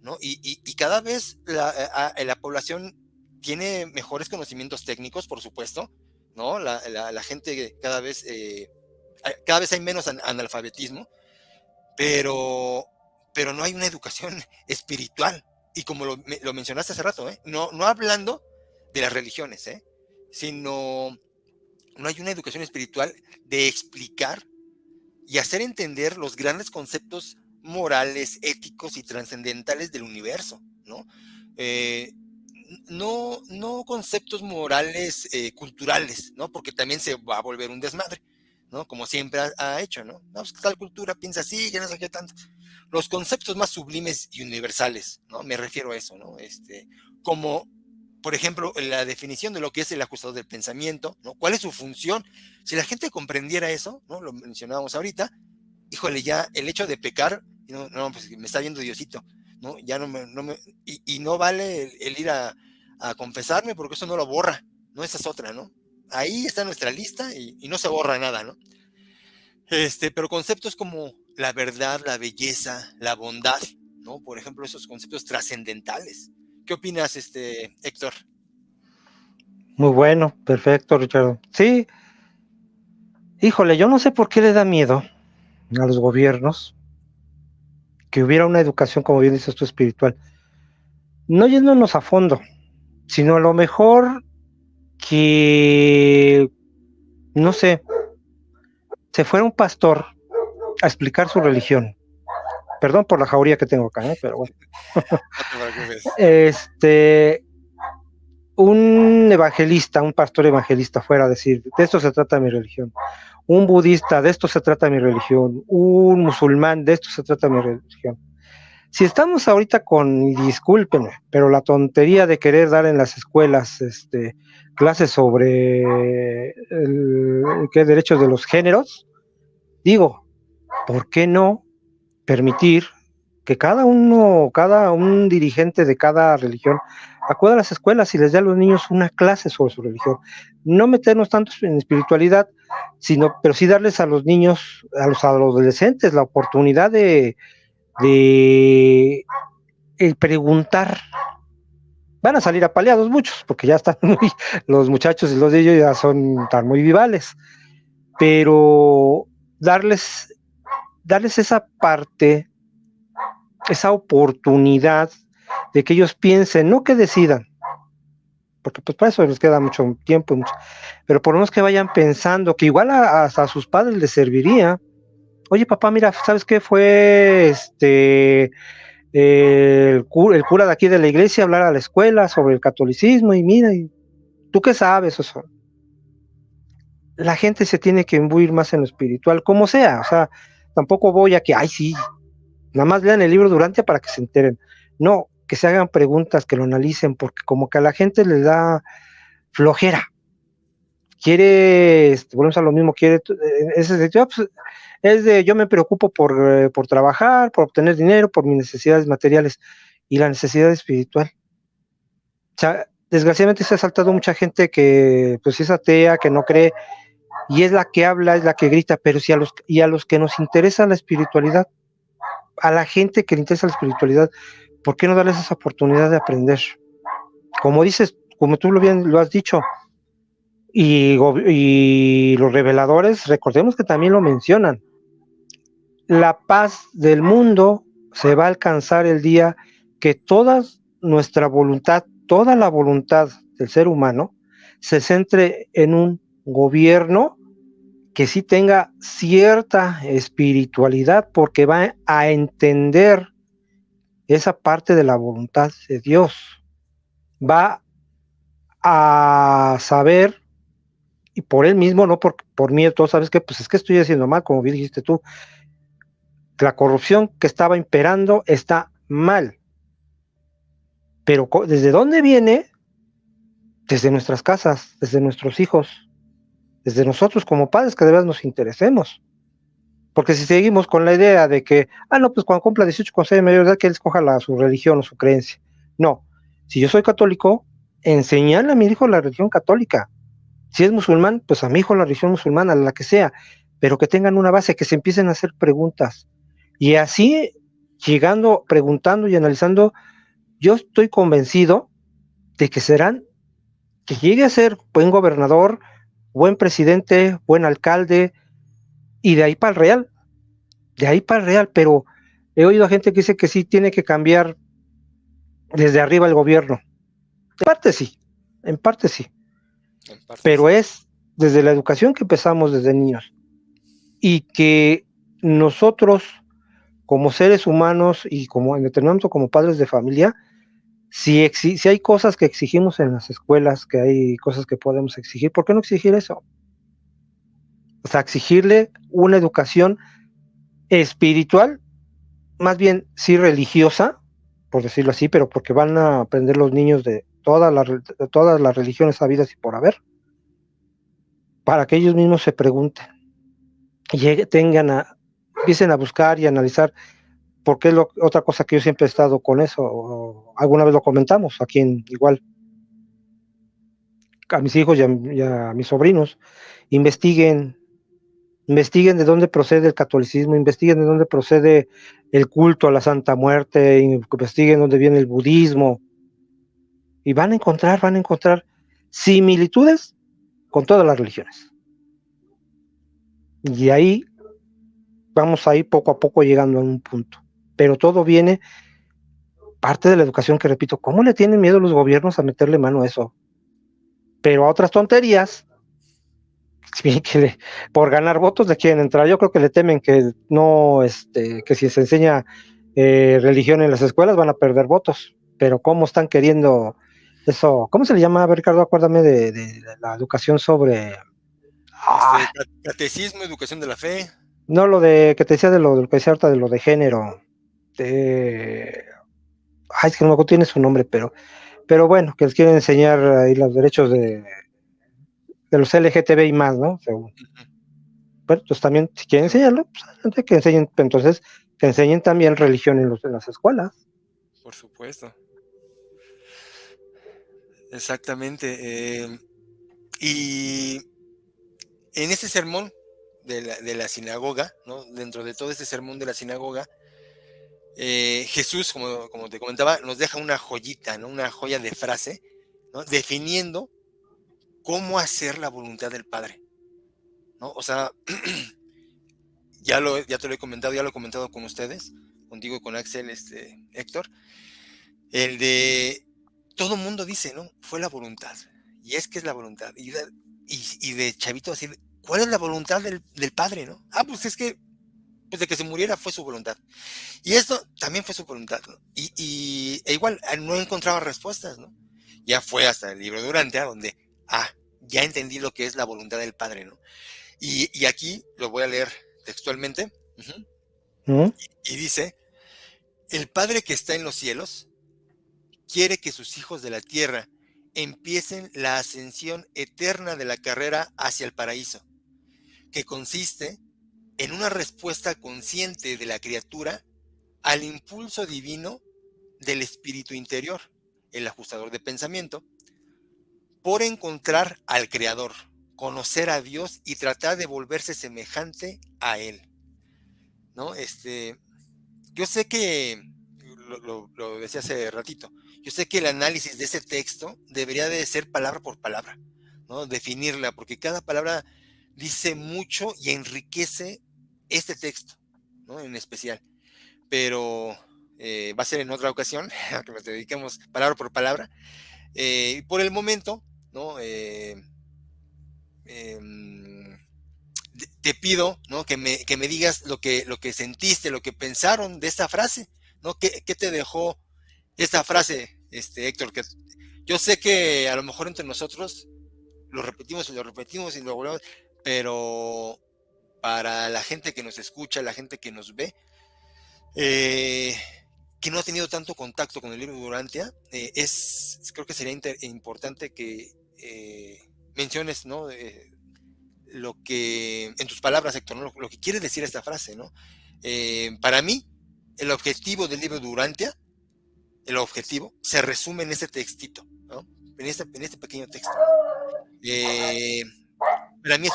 ¿no? Y cada vez la población tiene mejores conocimientos técnicos, por supuesto, ¿no? La gente cada vez hay menos analfabetismo, pero, pero no hay una educación espiritual. Y como lo mencionaste hace rato, no hablando de las religiones, sino no hay una educación espiritual de explicar y hacer entender los grandes conceptos morales, éticos y trascendentales del universo, ¿no? Eh, no conceptos morales culturales, ¿no? Porque también se va a volver un desmadre, ¿no? Como siempre ha hecho, ¿no? No, pues tal cultura piensa así, que no sé qué tanto. Los conceptos más sublimes y universales, ¿no? Me refiero a eso, ¿no? Como, por ejemplo, la definición de lo que es el ajustador del pensamiento, ¿no? ¿Cuál es su función? Si la gente comprendiera eso, ¿no? Lo mencionábamos ahorita, híjole, ya el hecho de pecar, no pues me está viendo Diosito, ¿no? Ya y no vale el ir a confesarme porque eso no lo borra, ¿no? Esa es otra, ¿no? Ahí está nuestra lista y no se borra nada, ¿no? Pero conceptos como la verdad, la belleza, la bondad, ¿no? Por ejemplo, esos conceptos trascendentales. ¿Qué opinas, Héctor? Muy bueno, perfecto, Richard. Sí, híjole, yo no sé por qué le da miedo a los gobiernos que hubiera una educación, como bien dices tú, espiritual. No yéndonos a fondo, sino a lo mejor que, no sé, se fuera un pastor a explicar su religión. Perdón por la jauría que tengo acá, pero bueno. No te preocupes. Un evangelista, un pastor evangelista fuera a decir, de esto se trata mi religión. Un budista, de esto se trata mi religión. Un musulmán, de esto se trata mi religión. Si estamos ahorita con, y discúlpenme, pero la tontería de querer dar en las escuelas clases sobre qué derechos de los géneros, digo, ¿por qué no permitir que cada un dirigente de cada religión acuda a las escuelas y les dé a los niños una clase sobre su religión? No meternos tanto en espiritualidad, pero sí darles a los niños, a los adolescentes, la oportunidad de preguntar. Van a salir apaleados muchos, porque ya están los muchachos y los de ellos ya están muy vivales, pero darles esa parte, esa oportunidad de que ellos piensen, no que decidan, porque pues para eso les queda mucho tiempo, pero por lo menos que vayan pensando, que igual hasta a sus padres les serviría. Oye, papá, mira, ¿sabes qué fue el cura de aquí de la iglesia hablar a la escuela sobre el catolicismo? Y mira, ¿tú qué sabes? O sea, la gente se tiene que imbuir más en lo espiritual, como sea. O sea, tampoco voy a que, ay, sí, nada más lean el libro Durantia para que se enteren. No, que se hagan preguntas, que lo analicen, porque como que a la gente le da flojera. Quiere, volvemos a lo mismo, es de yo me preocupo por trabajar, por obtener dinero, por mis necesidades materiales y la necesidad espiritual. O sea, desgraciadamente se ha saltado mucha gente que pues es atea, que no cree, y es la que habla, es la que grita, pero si a los que nos interesa la espiritualidad, a la gente que le interesa la espiritualidad, ¿por qué no darles esa oportunidad de aprender? Como dices, como tú bien lo has dicho, y los reveladores, recordemos que también lo mencionan, la paz del mundo se va a alcanzar el día que toda nuestra voluntad, toda la voluntad del ser humano, se centre en un gobierno que sí tenga cierta espiritualidad, porque va a entender esa parte de la voluntad de Dios, va a saber, y por él mismo, no por mí, tú sabes que pues es que estoy haciendo mal, como bien dijiste tú, la corrupción que estaba imperando está mal, pero ¿desde dónde viene? desde nuestras casas, desde nuestros hijos, desde nosotros como padres que de verdad nos interesemos. Porque si seguimos con la idea de que, no, pues cuando cumpla 18 con ser mayor de edad, que él escoja su religión o su creencia. No, si yo soy católico, enseñarle a mi hijo la religión católica. Si es musulmán, pues a mi hijo la religión musulmana, la que sea, pero que tengan una base, que se empiecen a hacer preguntas. Y así, llegando, preguntando y analizando, yo estoy convencido de que serán, que llegue a ser buen gobernador, buen presidente, buen alcalde, y de ahí para el real, de ahí para el real, pero he oído a gente que dice que sí tiene que cambiar desde arriba el gobierno. En parte sí, En parte pero sí. es desde la educación que empezamos desde niños y que nosotros como seres humanos y como en determinado momento como padres de familia, si hay cosas que exigimos en las escuelas, que hay cosas que podemos exigir, ¿por qué no exigir eso? O sea, exigirle una educación espiritual, más bien sí religiosa, por decirlo así, pero porque van a aprender los niños de todas las religiones habidas y por haber, para que ellos mismos se pregunten y empiecen a buscar y analizar, porque es otra cosa que yo siempre he estado con eso, o alguna vez lo comentamos aquí igual a mis hijos y a mis sobrinos, investiguen, investiguen de dónde procede el catolicismo, investiguen de dónde procede el culto a la Santa Muerte, investiguen dónde viene el budismo, y van a encontrar similitudes con todas las religiones. Y ahí vamos a ir poco a poco llegando a un punto. Pero todo viene parte de la educación que repito, ¿cómo le tienen miedo los gobiernos a meterle mano a eso? Pero a otras tonterías, por ganar votos le quieren entrar. Yo creo que le temen que no, que si se enseña religión en las escuelas van a perder votos. Pero cómo están queriendo eso, ¿cómo se le llama, Ricardo? Acuérdame de la educación sobre, ah, Catecismo, educación de la fe. no lo de que te decía de lo que decía ahorita de lo de género, de, es que no me acuerdo, tiene su nombre, pero bueno, que les quieren enseñar ahí los derechos de los LGTBI más, ¿no? Según. Bueno, pues también, si quieren Sí, enseñarlo, pues adelante, que enseñen, entonces, que enseñen también religión en las escuelas. por supuesto. Exactamente. Y en ese sermón de la sinagoga, ¿no? Dentro de todo este sermón de la sinagoga, Jesús, como te comentaba, nos deja una joyita, ¿no? Una joya de frase, ¿no? Definiendo cómo hacer la voluntad del Padre, ¿no? O sea, ya te lo he comentado, ya lo he comentado con ustedes, contigo y con Axel, Héctor, el de todo mundo dice, ¿no? Fue la voluntad. Y es que es la voluntad. Y de chavito decir, ¿cuál es la voluntad del Padre, no? Pues es que, pues de que se muriera fue su voluntad. Y esto también fue su voluntad, ¿no? E igual, no encontraba respuestas, ¿no? Ya fue hasta el libro de Urantia donde, ya entendí lo que es la voluntad del Padre, ¿no? Y aquí lo voy a leer textualmente. Uh-huh, ¿Mm? y dice, el Padre que está en los cielos quiere que sus hijos de la tierra empiecen la ascensión eterna de la carrera hacia el paraíso, que consiste en una respuesta consciente de la criatura al impulso divino del espíritu interior, el ajustador de pensamiento, por encontrar al Creador, conocer a Dios y tratar de volverse semejante a Él, ¿no? Yo sé que, lo decía hace ratito, yo sé que el análisis de ese texto debería de ser palabra por palabra, ¿no? Definirla, porque cada palabra dice mucho y enriquece este texto, ¿no? En especial. Pero va a ser en otra ocasión, a que nos dediquemos palabra por palabra. Por el momento, ¿no? Te pido, ¿no? Que me digas lo que sentiste, lo que pensaron de esta frase, ¿no? ¿Qué te dejó esta frase, Héctor? Que yo sé que a lo mejor entre nosotros lo repetimos y lo repetimos y lo volvemos, pero para la gente que nos escucha, la gente que nos ve, eh, que no ha tenido tanto contacto con el libro de Durantia, creo que sería importante menciones, ¿no? Lo que, en tus palabras, Héctor, ¿no? Lo que quiere decir esta frase, ¿no? Para mí, el objetivo del libro Durantia, el objetivo, se resume en este textito, ¿no? En este pequeño texto, ¿no? Para mí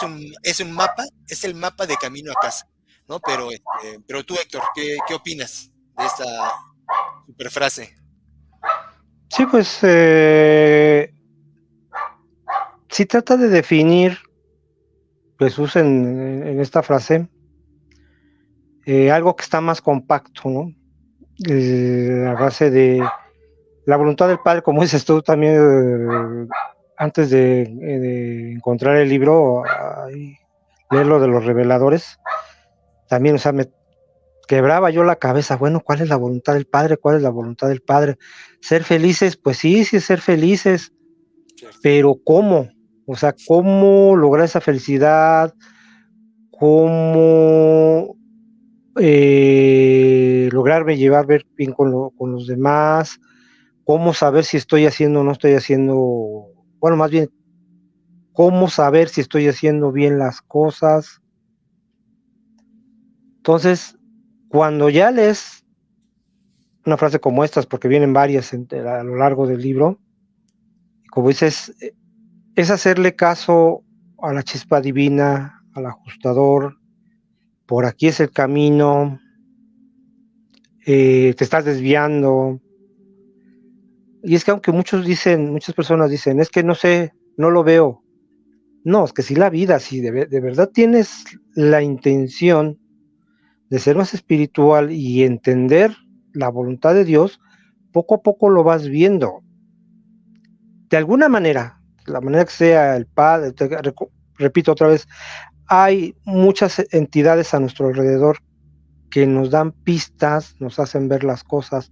es un mapa, es el mapa de camino a casa, ¿no? Pero tú, Héctor, ¿qué opinas de esta super frase? Sí, pues si trata de definir Jesús en esta frase, algo que está más compacto, ¿no? La base de la voluntad del Padre, como dices tú también, antes de encontrar el libro, leer lo de los reveladores, también, o sea, me quebraba yo la cabeza, bueno, ¿cuál es la voluntad del Padre? ¿Cuál es la voluntad del Padre? ¿Ser felices? Pues sí, sí es ser felices, Cierto. pero ¿cómo? O sea, ¿cómo lograr esa felicidad? ¿Cómo lograrme llevar bien con los demás? ¿Cómo saber si estoy haciendo o no estoy haciendo? Bueno, más bien, ¿cómo saber si estoy haciendo bien las cosas? Entonces, cuando ya lees una frase como estas, porque vienen varias a lo largo del libro, como dices, es hacerle caso a la chispa divina, al ajustador, por aquí es el camino, te estás desviando. Y es que aunque muchas personas dicen, es que no sé, no lo veo. No, es que si la vida, si de verdad tienes la intención de ser más espiritual y entender la voluntad de Dios, poco a poco lo vas viendo. De alguna manera, la manera que sea el Padre, repito otra vez, hay muchas entidades a nuestro alrededor que nos dan pistas, nos hacen ver las cosas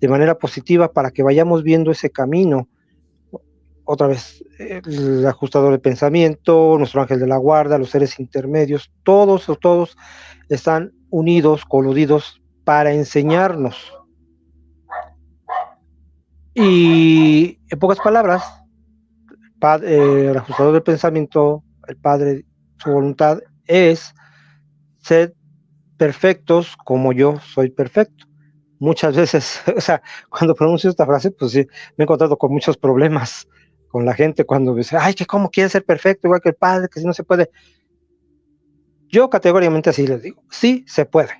de manera positiva para que vayamos viendo ese camino. Otra vez, el ajustador de pensamiento, nuestro ángel de la guarda, los seres intermedios, todos están unidos, coludidos para enseñarnos. Y en pocas palabras, el ajustador del pensamiento, el Padre, su voluntad es ser perfectos como yo soy perfecto. Muchas veces, o sea, cuando pronuncio esta frase, pues sí, me he encontrado con muchos problemas con la gente cuando dice, ay, que cómo quiere ser perfecto, igual que el Padre, que si no se puede. Yo categóricamente así les digo, sí se puede.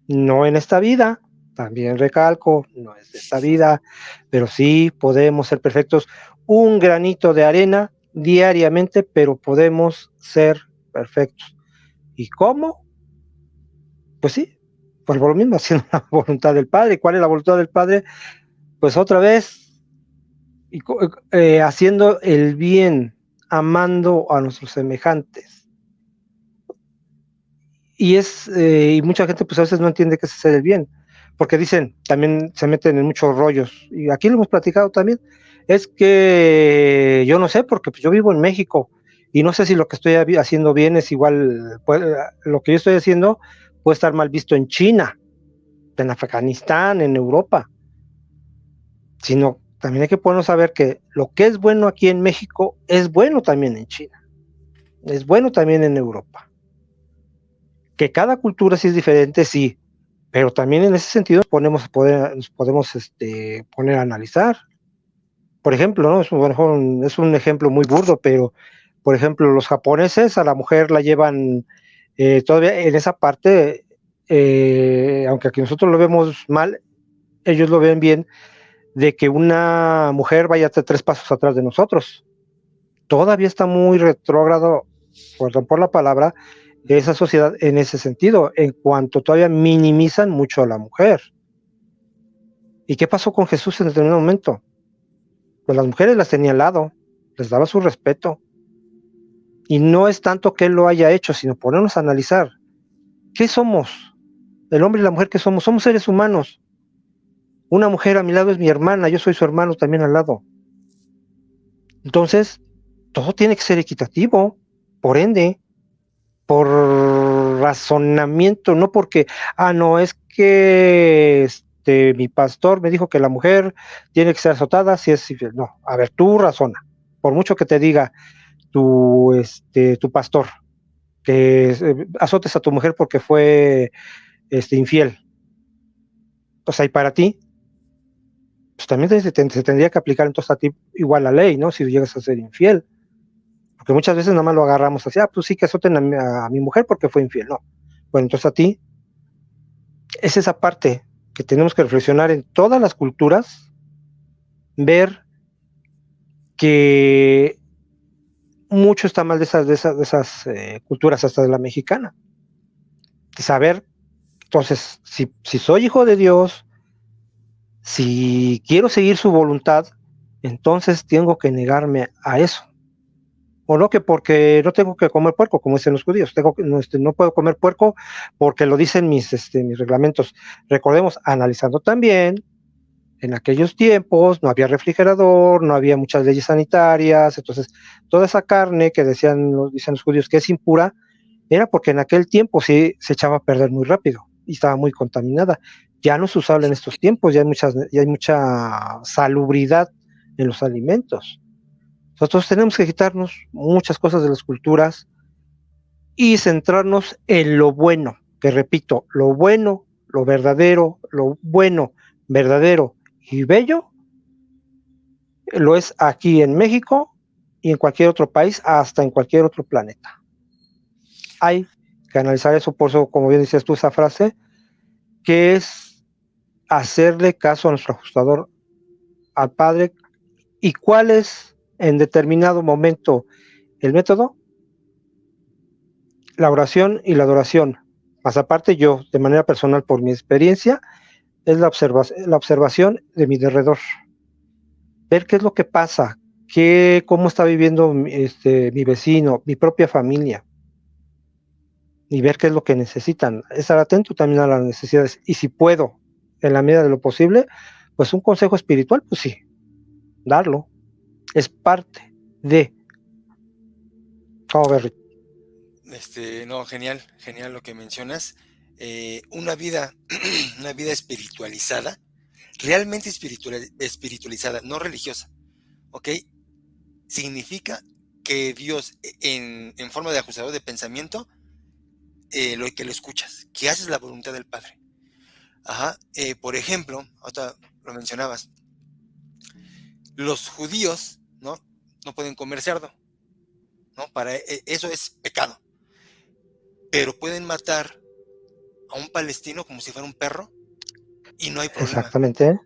No en esta vida, también recalco, no es de esta vida, pero sí podemos ser perfectos. Un granito de arena diariamente, pero podemos ser perfectos. ¿Y cómo? Pues sí, pues por lo mismo, haciendo la voluntad del Padre. ¿Cuál es la voluntad del Padre? Pues otra vez, haciendo el bien, amando a nuestros semejantes. Y mucha gente pues a veces no entiende qué es hacer el bien, porque dicen, también se meten en muchos rollos, y aquí lo hemos platicado también, es que yo no sé, porque pues, yo vivo en México, y no sé si lo que estoy haciendo bien es igual, pues, lo que yo estoy haciendo puede estar mal visto en China, en Afganistán, en Europa, sino también hay que ponernos a ver que lo que es bueno aquí en México es bueno también en China, es bueno también en Europa. Que cada cultura sí es diferente, sí, pero también en ese sentido nos podemos poner a analizar. Por ejemplo, ¿no? Es un ejemplo muy burdo, pero por ejemplo, los japoneses a la mujer la llevan todavía en esa parte, aunque aquí nosotros lo vemos mal, ellos lo ven bien, de que una mujer vaya hasta 3 pasos atrás de nosotros. Todavía está muy retrógrado, perdón por la palabra, esa sociedad en ese sentido, en cuanto todavía minimizan mucho a la mujer. ¿Y qué pasó con Jesús en determinado momento? Pues las mujeres las tenía al lado, les daba su respeto. Y no es tanto que él lo haya hecho, sino ponernos a analizar. ¿Qué somos? El hombre y la mujer, ¿qué somos? Somos seres humanos. Una mujer a mi lado es mi hermana, yo soy su hermano también al lado. Entonces, todo tiene que ser equitativo, por ende, por razonamiento, no porque, no, es que mi pastor me dijo que la mujer tiene que ser azotada si es infiel. No, a ver, tú razona. por mucho que te diga tu pastor, que azotes a tu mujer porque fue infiel. O sea, y para ti, pues también se tendría que aplicar entonces a ti igual la ley, ¿no? Si llegas a ser infiel. Porque muchas veces nada más lo agarramos así, pues sí que azoten a mi mujer porque fue infiel, no. Bueno, entonces a ti, es esa parte que tenemos que reflexionar en todas las culturas, ver que mucho está mal de esas culturas, hasta de la mexicana. Y saber, entonces, si soy hijo de Dios, si quiero seguir su voluntad, entonces tengo que negarme a eso. O no, que porque no tengo que comer puerco, como dicen los judíos, no puedo comer puerco porque lo dicen mis reglamentos. Recordemos, analizando también, en aquellos tiempos no había refrigerador, no había muchas leyes sanitarias, entonces toda esa carne que dicen los judíos que es impura, era porque en aquel tiempo sí se echaba a perder muy rápido y estaba muy contaminada. Ya no es usable en estos tiempos, ya hay mucha salubridad en los alimentos. Nosotros tenemos que quitarnos muchas cosas de las culturas y centrarnos en lo bueno, que repito, lo bueno, lo verdadero, lo bueno, verdadero y bello, lo es aquí en México y en cualquier otro país, hasta en cualquier otro planeta. Hay que analizar eso, por eso, como bien dices tú, esa frase, que es hacerle caso a nuestro ajustador, al Padre, y cuál es en determinado momento el método, la oración y la adoración. Más aparte, yo, de manera personal, por mi experiencia, es la observación de mi derredor. Ver qué es lo que pasa, cómo está viviendo mi vecino, mi propia familia, y ver qué es lo que necesitan. Estar atento también a las necesidades. Y si puedo, en la medida de lo posible, pues un consejo espiritual, pues sí, darlo. Es parte de. ¿Cómo ver? No, genial, genial lo que mencionas. Una vida, una vida espiritualizada, realmente espiritualizada, no religiosa, ¿ok? Significa que Dios, en forma de ajustador de pensamiento, lo que lo escuchas, que haces la voluntad del Padre. Ajá. Por ejemplo, ahorita lo mencionabas, los judíos, ¿no? No pueden comer cerdo, ¿no? Eso es pecado. Pero pueden matar a un palestino como si fuera un perro y no hay problema, Exactamente.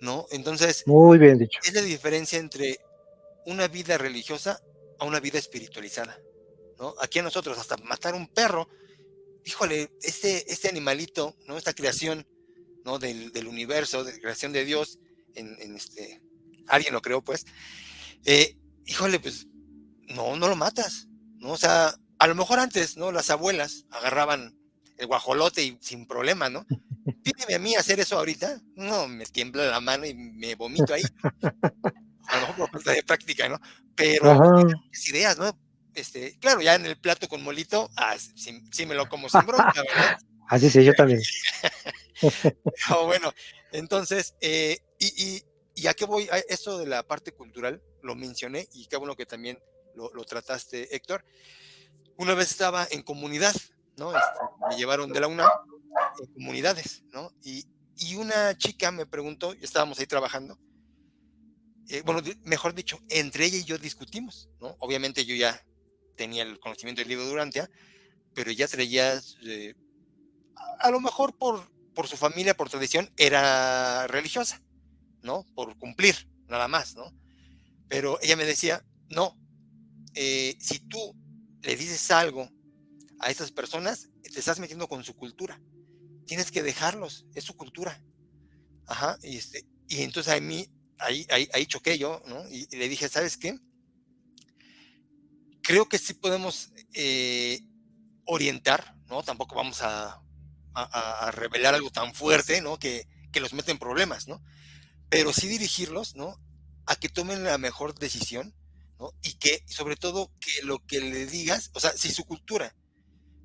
¿no? Entonces, Muy bien dicho. es la diferencia entre una vida religiosa a una vida espiritualizada, ¿no? Aquí a nosotros, hasta matar un perro, híjole, este animalito, ¿no? Esta creación, ¿no? Del universo, de creación de Dios, alguien lo creó, pues, híjole, pues, no lo matas, ¿no? O sea, a lo mejor antes, ¿no? Las abuelas agarraban el guajolote y sin problema, ¿no? Pídeme a mí hacer eso ahorita, no, me tiembla la mano y me vomito ahí, ¿no? A lo mejor por falta de práctica, ¿no? Pero Ajá. ideas, ¿no? Claro, ya en el plato con molito, sí me lo como sin bronca, ¿verdad? Así sí, yo también. Pero bueno, entonces, y a qué voy, esto de la parte cultural, lo mencioné y qué bueno que también lo trataste, Héctor. Una vez estaba en comunidad, ¿no? Me llevaron de la UNAM en comunidades, ¿no? Y una chica me preguntó, estábamos ahí trabajando, bueno, mejor dicho, entre ella y yo discutimos, ¿no? Obviamente yo ya tenía el conocimiento del libro Durantia, pero ella traía, a lo mejor por su familia, por tradición, era religiosa, ¿no? Por cumplir, nada más, ¿no? Pero ella me decía, no, si tú le dices algo a estas personas, te estás metiendo con su cultura. Tienes que dejarlos, es su cultura. Ajá, y entonces a mí, ahí choqué yo, ¿no? Y le dije, ¿sabes qué? Creo que sí podemos orientar, ¿no? Tampoco vamos a revelar algo tan fuerte, ¿no? Que los mete en problemas, ¿no? Pero sí dirigirlos, ¿no? A que tomen la mejor decisión, ¿no? Y que, sobre todo, que lo que le digas, o sea, si su cultura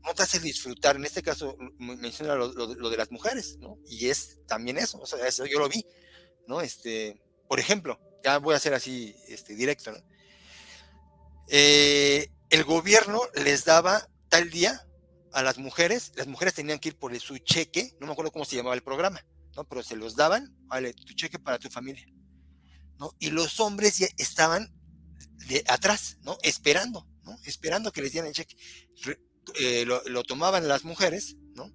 no te hace disfrutar, en este caso menciona lo de las mujeres, ¿no? Y es también eso, o sea, eso yo lo vi, ¿no? Por ejemplo, Ya voy a ser así directo, ¿no? El gobierno les daba tal día a las mujeres tenían que ir por su cheque, no me acuerdo cómo se llamaba el programa, ¿no? Pero se los daban, vale, tu cheque para tu familia, ¿no? Y los hombres ya estaban atrás, ¿no? Esperando, ¿no? Esperando que les dieran el cheque. Lo tomaban las mujeres, ¿no?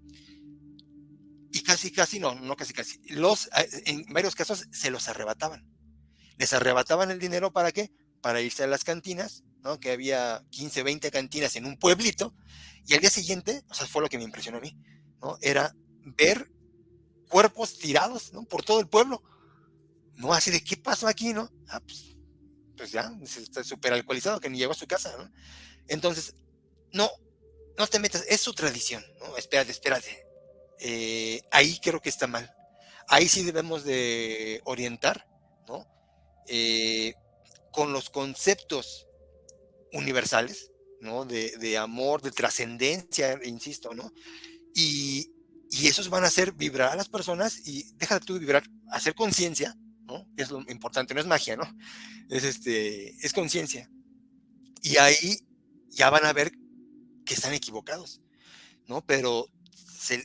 Y casi, no casi, en varios casos se los arrebataban. Les arrebataban el dinero ¿para qué? Para irse a las cantinas, ¿no? Que había 15, 20 cantinas en un pueblito, y al día siguiente, o sea, fue lo que me impresionó a mí, ¿no? Era ver cuerpos tirados, ¿no? Por todo el pueblo, ¿no? Así de, ¿qué pasó aquí, no? Ah, pues ya, está súper alcoholizado que ni llegó a su casa, ¿no? Entonces, no, no te metas, es su tradición, ¿no? Espérate. Ahí creo que está mal. Ahí sí debemos de orientar, ¿no? Con los conceptos universales, ¿no? De amor, de trascendencia, insisto, ¿no? Y, y esos van a hacer vibrar a las personas y deja tú de vibrar, hacer conciencia, ¿no? Es lo importante, no es magia, ¿no? Es conciencia. Y ahí ya van a ver que están equivocados, ¿no? Pero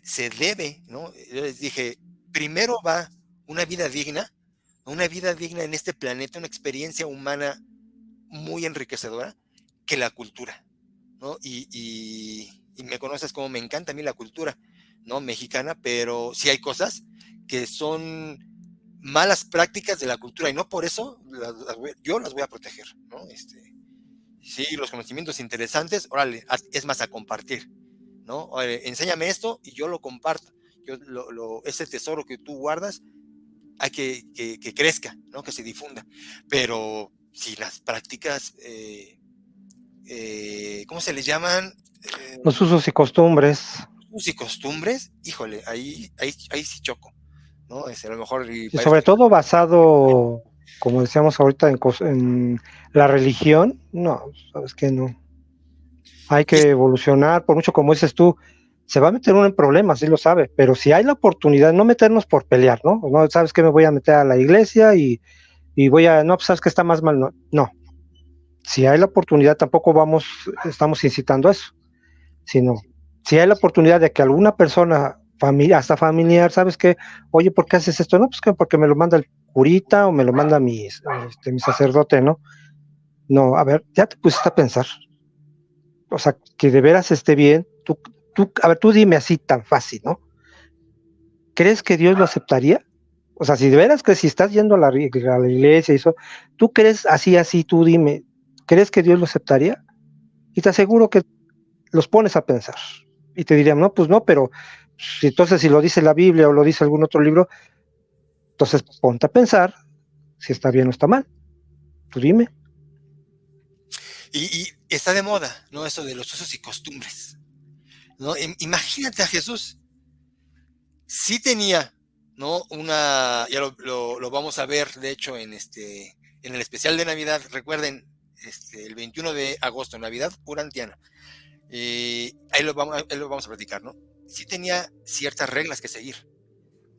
se debe, ¿no? Yo les dije, primero va una vida digna en este planeta, una experiencia humana muy enriquecedora, que la cultura, ¿no? Y me conoces como me encanta a mí la cultura, ¿no? Mexicana, pero sí hay cosas que son malas prácticas de la cultura y no por eso yo las voy a proteger, ¿no? Sí, los conocimientos interesantes, órale, es más a compartir, ¿no? Órale, enséñame esto y yo lo comparto. Ese tesoro que tú guardas, hay que crezca, ¿no? Que se difunda. Pero si las prácticas, ¿cómo se les llaman? Los usos y costumbres. Usos y costumbres, híjole, ahí sí choco, ¿no? A lo mejor y Y sobre parezco. todo basado, como decíamos ahorita, en la religión, no, sabes que no. Hay Y, que evolucionar, por mucho como dices tú, se va a meter uno en problemas, sí lo sabe, pero si hay la oportunidad, no meternos por pelear, ¿no? No, sabes que me voy a meter a la iglesia y voy a, no, pues sabes que está más mal, no, no. Si hay la oportunidad, tampoco estamos incitando a eso, sino si hay la oportunidad de que alguna persona, hasta familiar, ¿sabes qué? Oye, ¿por qué haces esto? No, pues que porque me lo manda el curita o me lo manda mi sacerdote, ¿no? No, a ver, ya te pusiste a pensar, o sea, que de veras esté bien, a ver, tú dime así tan fácil, ¿no? ¿Crees que Dios lo aceptaría? O sea, si de veras que si estás yendo a la iglesia y eso, ¿tú crees así, tú dime, ¿crees que Dios lo aceptaría? Y te aseguro que los pones a pensar. Y te dirían, no, pues no, pero entonces si lo dice la Biblia o lo dice algún otro libro, entonces ponte a pensar si está bien o está mal. Tú dime. y está de moda, ¿no? Eso de los usos y costumbres, ¿no? Imagínate a Jesús, sí tenía, ¿no? Ya lo vamos a ver, de hecho, en el especial de Navidad, recuerden, el 21 de agosto, Navidad Urantiana. Ahí lo vamos a platicar, ¿no? Sí tenía ciertas reglas que seguir,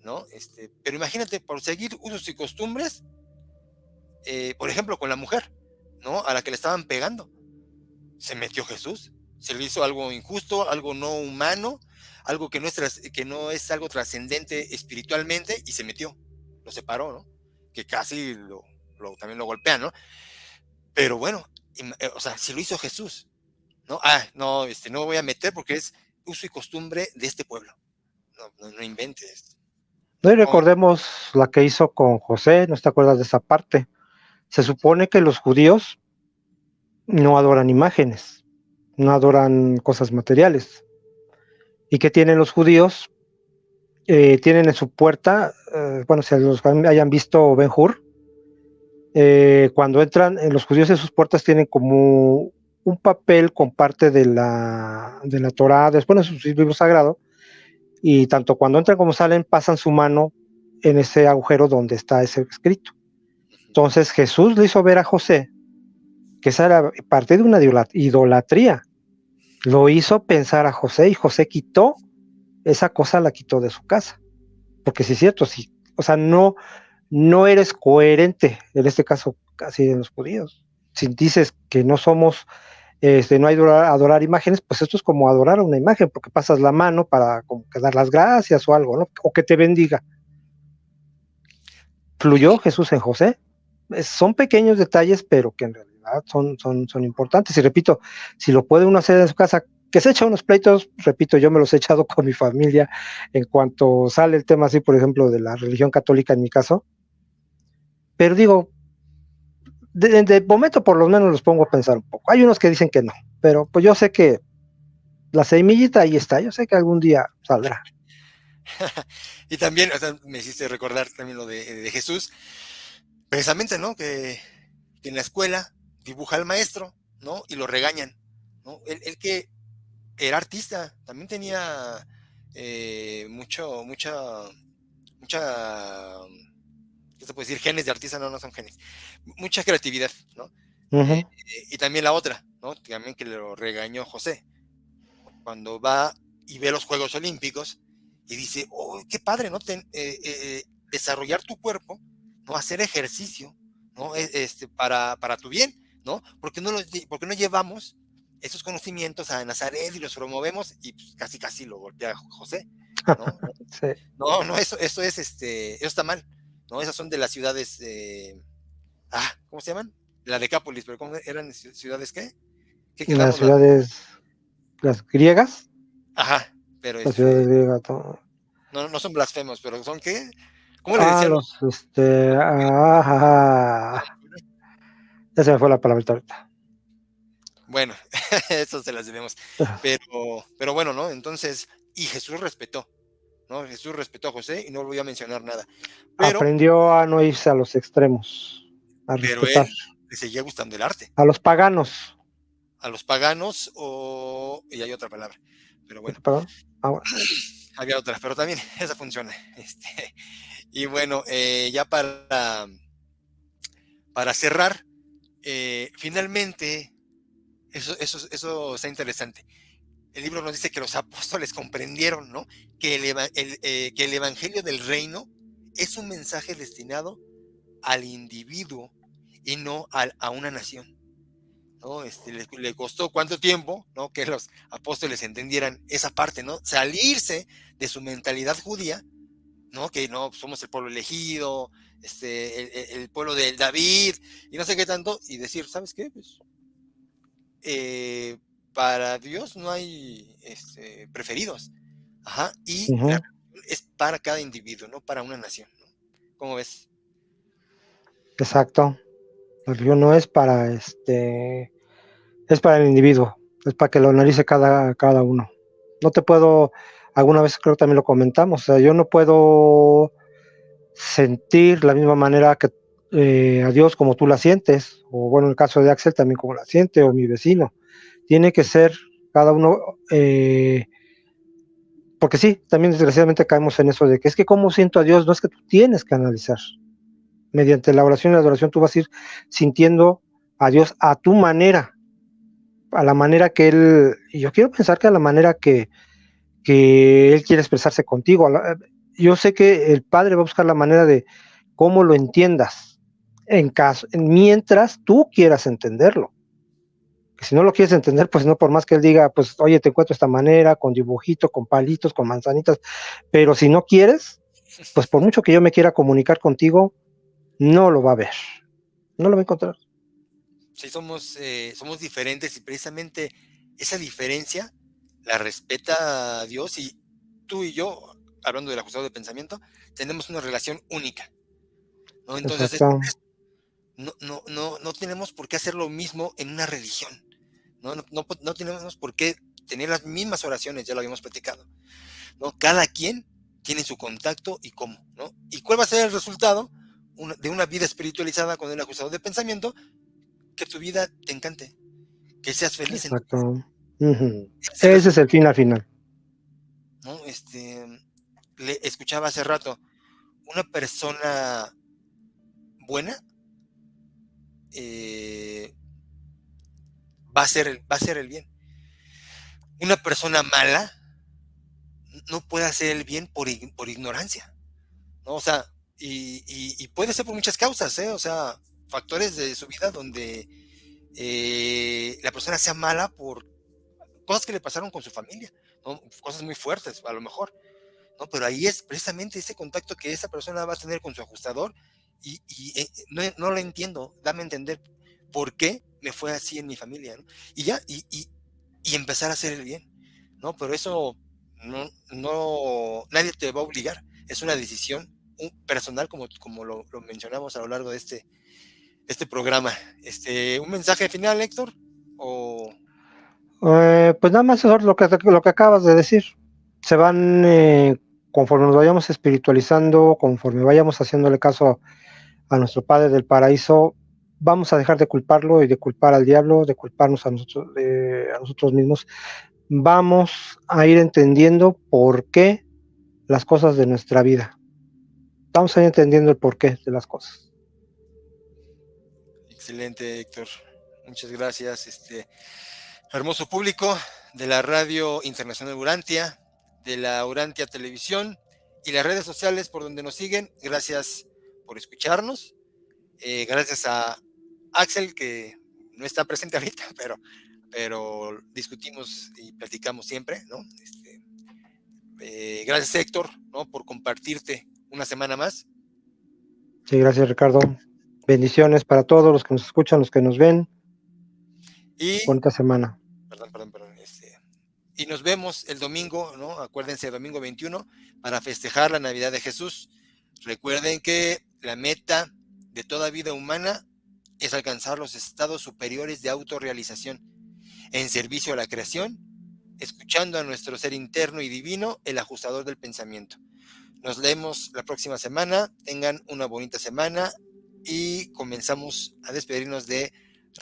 ¿no? Pero imagínate, por seguir usos y costumbres, por ejemplo, con la mujer, ¿no? A la que le estaban pegando, se metió Jesús, se le hizo algo injusto, algo no humano, algo que no es algo trascendente espiritualmente, y se metió, lo separó, ¿no? Que casi también lo golpean, ¿no? Pero bueno, o sea, si lo hizo Jesús, ¿no? No, no me voy a meter porque es uso y costumbre de este pueblo. No inventes. No, y Oh, recordemos la que hizo con José, ¿no te acuerdas de esa parte? Se supone que los judíos no adoran imágenes, no adoran cosas materiales. ¿Y qué tienen los judíos? Tienen en su puerta, bueno, si los hayan visto Ben-Hur, cuando entran, los judíos en sus puertas tienen como un papel con parte de la Torá, después de su libro sagrado, y tanto cuando entran como salen, pasan su mano en ese agujero donde está ese escrito. Entonces Jesús le hizo ver a José que esa era parte de una idolatría. Lo hizo pensar a José y José quitó esa cosa, la quitó de su casa. Porque sí es cierto, sí, o sea, no, no eres coherente, en este caso casi en los judíos. Si dices que no somos, no hay adorar imágenes, pues esto es como adorar a una imagen, porque pasas la mano para como que dar las gracias o algo, ¿no? O que te bendiga. ¿Fluyó Jesús en José? Son pequeños detalles, pero que en realidad son importantes. Y repito, si lo puede uno hacer en su casa, que se echa unos pleitos, repito, yo me los he echado con mi familia en cuanto sale el tema así, por ejemplo, de la religión católica en mi caso. Pero digo, de momento por lo menos los pongo a pensar un poco. Hay unos que dicen que no, pero pues yo sé que la semillita ahí está, yo sé que algún día saldrá. Y también, o sea, me hiciste recordar también lo de Jesús, precisamente, ¿no? Que en la escuela dibuja al maestro, ¿no? Y lo regañan, ¿no? Él que era artista, también tenía mucha, ¿qué se puede decir? Genes de artista, no, no son genes. Mucha creatividad, ¿no? Uh -huh. Y también la otra, ¿no? También que lo regañó José, cuando va y ve los Juegos Olímpicos y dice, oh, qué padre, ¿no? Desarrollar tu cuerpo, ¿no? Hacer ejercicio, ¿no? Para tu bien, ¿no? ¿Por qué no llevamos esos conocimientos a Nazaret y los promovemos? Y pues, casi lo golpea José, ¿no? Sí. No, eso está mal, ¿no? Esas son de las ciudades, ¿cómo se llaman? La Decápolis, pero ¿cómo eran ciudades qué? ¿Qué Las quedamos? ciudades, las griegas, Ajá, pero las ciudades griegas, todo. no son blasfemos, pero son qué? ¿Cómo le decían Los, la altura? ya se me fue la palabra ahorita. Bueno, eso se las debemos. Pero bueno, ¿no? Entonces, y Jesús respetó, ¿no? Jesús respetó a José y no volvió a mencionar nada. Pero, Aprendió a no irse a los extremos, a pero respetar. él le seguía gustando el arte. A los paganos. A los paganos y hay otra palabra, pero bueno, Bueno. había otra, pero también esa funciona. Y bueno, ya para cerrar, finalmente, eso está interesante. El libro nos dice que los apóstoles comprendieron, ¿no? Que el evangelio del reino es un mensaje destinado al individuo y no a una nación, ¿no? Le costó cuánto tiempo, ¿no? Que los apóstoles entendieran esa parte, ¿no? Salirse de su mentalidad judía, ¿no? Que no somos el pueblo elegido, el pueblo de David, y no sé qué tanto, y decir, ¿sabes qué? Pues, para Dios no hay preferidos. Ajá, y la Uh-huh. religión es para cada individuo, no para una nación, ¿no? ¿Cómo ves? Exacto. La religión no es para es para el individuo, es para que lo analice cada uno. No te puedo, alguna vez creo que también lo comentamos, o sea, yo no puedo sentir la misma manera que a Dios como tú la sientes, o bueno, en el caso de Axel también como la siente, o mi vecino. Tiene que ser cada uno, porque sí, también desgraciadamente caemos en eso de que es que cómo siento a Dios, no es que tú tienes que analizar. Mediante la oración y la adoración tú vas a ir sintiendo a Dios a tu manera, a la manera que Él, y yo quiero pensar que a la manera que Él quiere expresarse contigo. Yo sé que el Padre va a buscar la manera de cómo lo entiendas, mientras tú quieras entenderlo. Que si no lo quieres entender, pues no, por más que Él diga, pues oye, te encuentro de esta manera, con dibujito, con palitos, con manzanitas, pero si no quieres, pues por mucho que yo me quiera comunicar contigo, no lo va a ver, no lo va a encontrar. Sí, somos diferentes y precisamente esa diferencia la respeta Dios y tú y yo, hablando del ajustado de pensamiento, tenemos una relación única, ¿no? Entonces, Exacto. no tenemos por qué hacer lo mismo en una religión, no tenemos por qué tener las mismas oraciones, ya lo habíamos platicado, ¿no? Cada quien tiene su contacto y cómo, ¿no? ¿Y cuál va a ser el resultado de una vida espiritualizada con el ajustado de pensamiento? Que tu vida te encante, que seas feliz en tu vida. Exacto. Uh-huh. Ese es el Ese es resultado, el fin al final. ¿no? Le escuchaba hace rato, una persona buena eh, va a ser el bien. Una persona mala no puede hacer el bien por ignorancia, ¿no? O sea, y puede ser por muchas causas, o sea, factores de su vida donde la persona sea mala por cosas que le pasaron con su familia, ¿no? Cosas muy fuertes, a lo mejor, ¿no? Pero ahí es precisamente ese contacto que esa persona va a tener con su ajustador no lo entiendo, dame a entender por qué me fue así en mi familia, ¿no? Y ya, y empezar a hacer el bien, ¿no? Pero eso nadie te va a obligar, es una decisión personal como lo mencionamos a lo largo de este programa. ¿Un mensaje final, Héctor? ¿O Pues nada más eso, lo que acabas de decir. Se van, conforme nos vayamos espiritualizando, conforme vayamos haciéndole caso a nuestro Padre del Paraíso, vamos a dejar de culparlo y de culpar al diablo, de culparnos a nosotros mismos. Vamos a ir entendiendo por qué las cosas de nuestra vida. Vamos a ir entendiendo el porqué de las cosas. Excelente, Héctor. Muchas gracias. Hermoso público de la Radio Internacional Urantia, de la Urantia Televisión y las redes sociales por donde nos siguen. Gracias por escucharnos. Gracias a Axel, que no está presente ahorita, pero discutimos y platicamos siempre, ¿no? Gracias, Héctor, ¿no? Por compartirte una semana más. Sí, gracias, Ricardo. Bendiciones para todos los que nos escuchan, los que nos ven. Y, bonita semana. Perdón. Y nos vemos el domingo, ¿no? Acuérdense, domingo 21, para festejar la Navidad de Jesús. Recuerden que la meta de toda vida humana es alcanzar los estados superiores de autorrealización, en servicio a la creación, escuchando a nuestro ser interno y divino, el ajustador del pensamiento. Nos leemos la próxima semana. Tengan una bonita semana y comenzamos a despedirnos de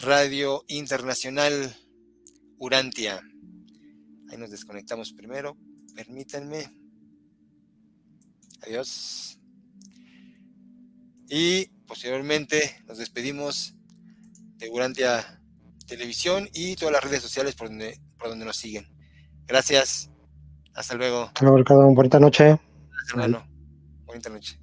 Radio Internacional Urantia. Ahí nos desconectamos primero. Permítanme. Adiós. Y posteriormente nos despedimos de Urantia Televisión y todas las redes sociales por donde nos siguen. Gracias. Hasta luego. Hasta luego, Ricardo. Bonita noche. Gracias, hermano. Bonita noche.